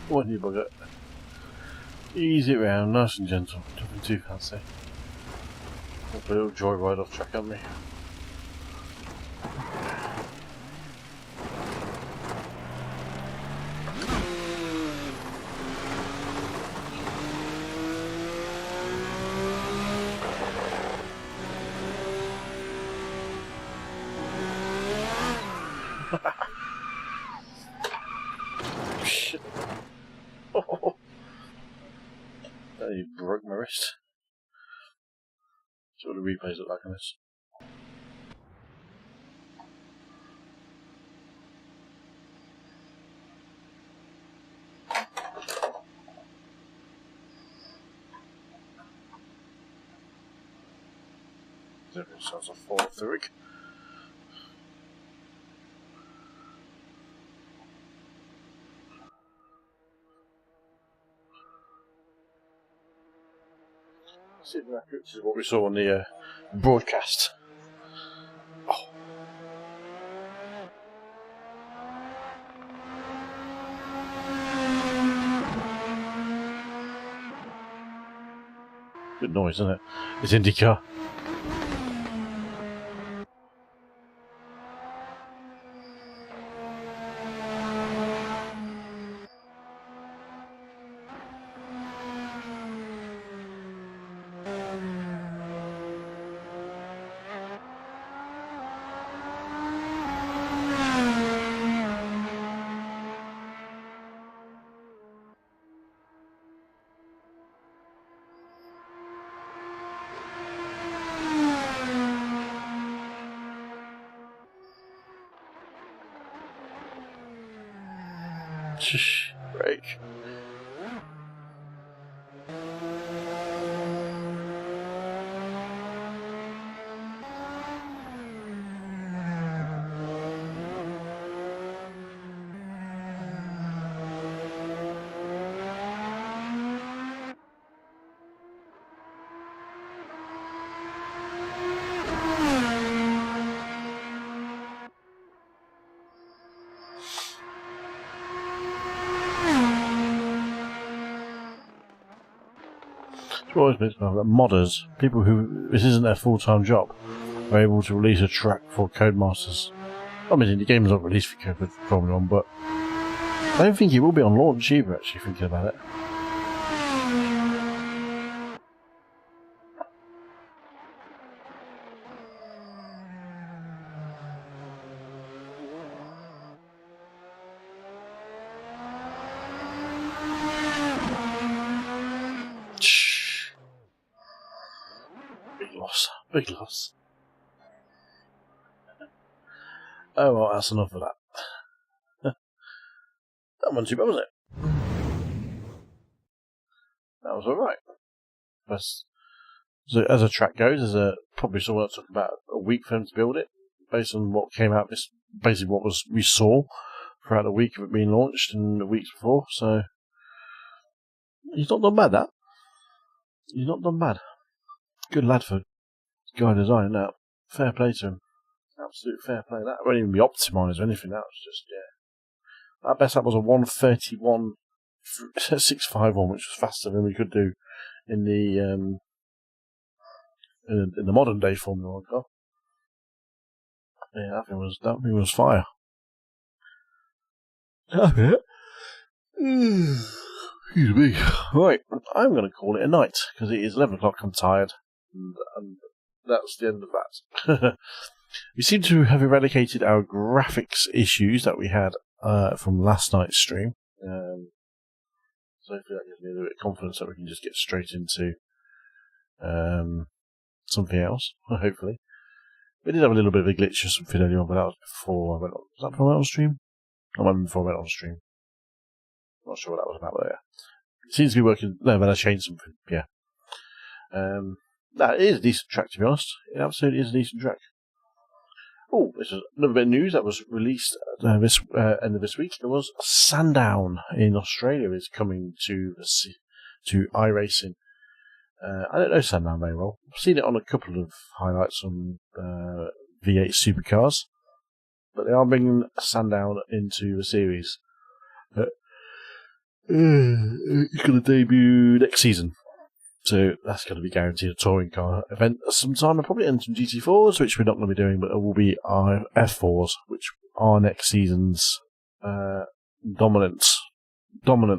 One you bugger. Ease it round, nice and gentle. Nothing too fancy. Put a little joyride off track on me. Shit. Oh. You broke my wrist. That's what the replays look like on this. There sounds a fall off the rig. See if this is what we saw on the broadcast. Oh. Good noise, isn't it? It's IndyCar. Break. always been that modders, people who this isn't their full-time job, are able to release a track for Codemasters. I mean, the game's not released for Formula 1, but I don't think it will be on launch either, actually, thinking about it. Big loss. Oh, well, that's enough of that. That wasn't too bad, was it? That was alright. So as a track goes, there's probably someone that took about a week for them to build it, based on what came out. This basically what we saw throughout the week of it being launched and the weeks before. So he's not done bad. That he's not done bad. Good lad for guy designing that. Fair play to him. Absolute fair play. That won't even be optimised or anything. That was just, yeah. At best, that was a 1:31.651, which was faster than we could do in the in the modern day Formula 1 car. Yeah, that thing was fire. Okay. Excuse me. Right, I'm going to call it a night because it is 11 o'clock. I'm tired, and that's the end of that. We seem to have eradicated our graphics issues that we had from last night's stream. So hopefully that gives me a little bit of confidence that we can just get straight into something else. Hopefully, we did have a little bit of a glitch or something earlier on, but that was before I went on. Was that before I went on stream? I might be before I went on stream. Not sure what that was about, but yeah, it seems to be working. No, but I changed something. Yeah. That is a decent track, to be honest. It absolutely is a decent track. Oh, this is another bit of news that was released this end of this week. There was Sandown in Australia is coming to iRacing. I don't know Sandown very well. I've seen it on a couple of highlights on V8 supercars, but they are bringing Sandown into the series. It's going to debut next season. So that's going to be guaranteed a touring car event sometime. I'll probably enter some GT4s, which we're not going to be doing, but it will be our F4s, which are next season's dominant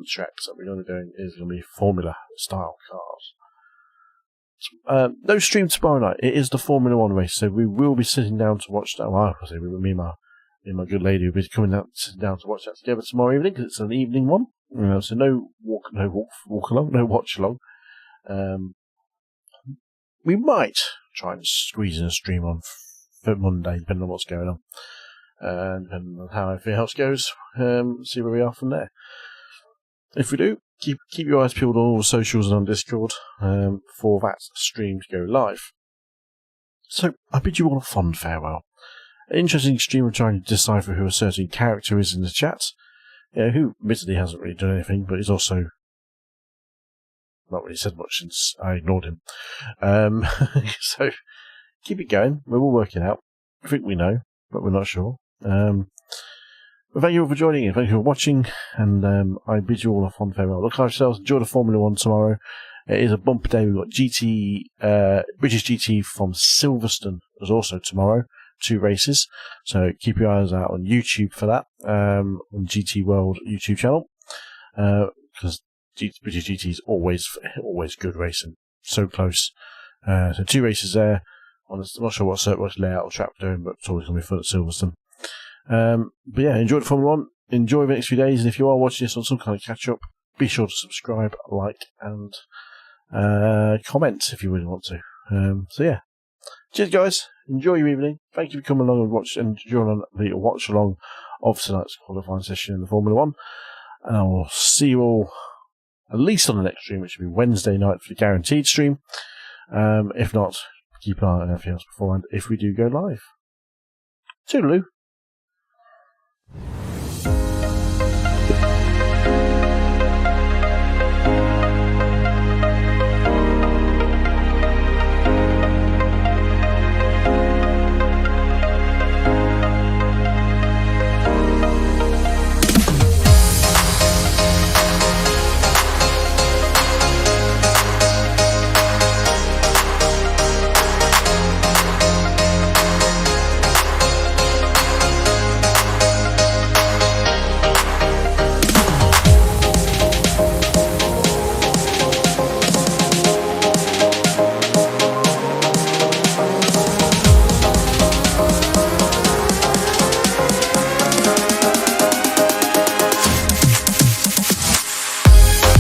tracks that we're going to be doing is going to be Formula style cars. No stream tomorrow night. It is the Formula 1 race, so we will be sitting down to watch that. Well, I say me and my good lady will be sitting down to watch that together tomorrow evening because it's an evening one. So no walk along, no watch along. We might try and squeeze in a stream on for Monday, depending on what's going on, and depending on how everything else goes. See where we are from there. If we do, keep your eyes peeled on all the socials and on Discord for that stream to go live. So I bid you all a fond farewell. An interesting stream of trying to decipher who a certain character is in the chat, who admittedly hasn't really done anything, but is also not really said much since I ignored him. So keep it going. We'll all work it out. I think we know, but we're not sure. But thank you all for joining in. Thank you for watching, and I bid you all a fond farewell. Look after yourselves. Enjoy the Formula 1 tomorrow. It is a bumper day. We've got British GT from Silverstone is also tomorrow. 2 races. So keep your eyes out on YouTube for that, on GT World YouTube channel. Because British GT is always good racing. So close. So 2 races there. I'm not sure what layout or track we're doing, but it's always going to be fun at Silverstone. But yeah, enjoy the Formula 1. Enjoy the next few days. And if you are watching this on some kind of catch up, be sure to subscribe, like, and comment if you really want to. So yeah. Cheers, guys. Enjoy your evening. Thank you for coming along and joining the watch along of tonight's qualifying session in the Formula 1. And I will see you all at least on the next stream, which will be Wednesday night for the guaranteed stream. If not, keep an eye on everything else beforehand if we do go live. Toodaloo.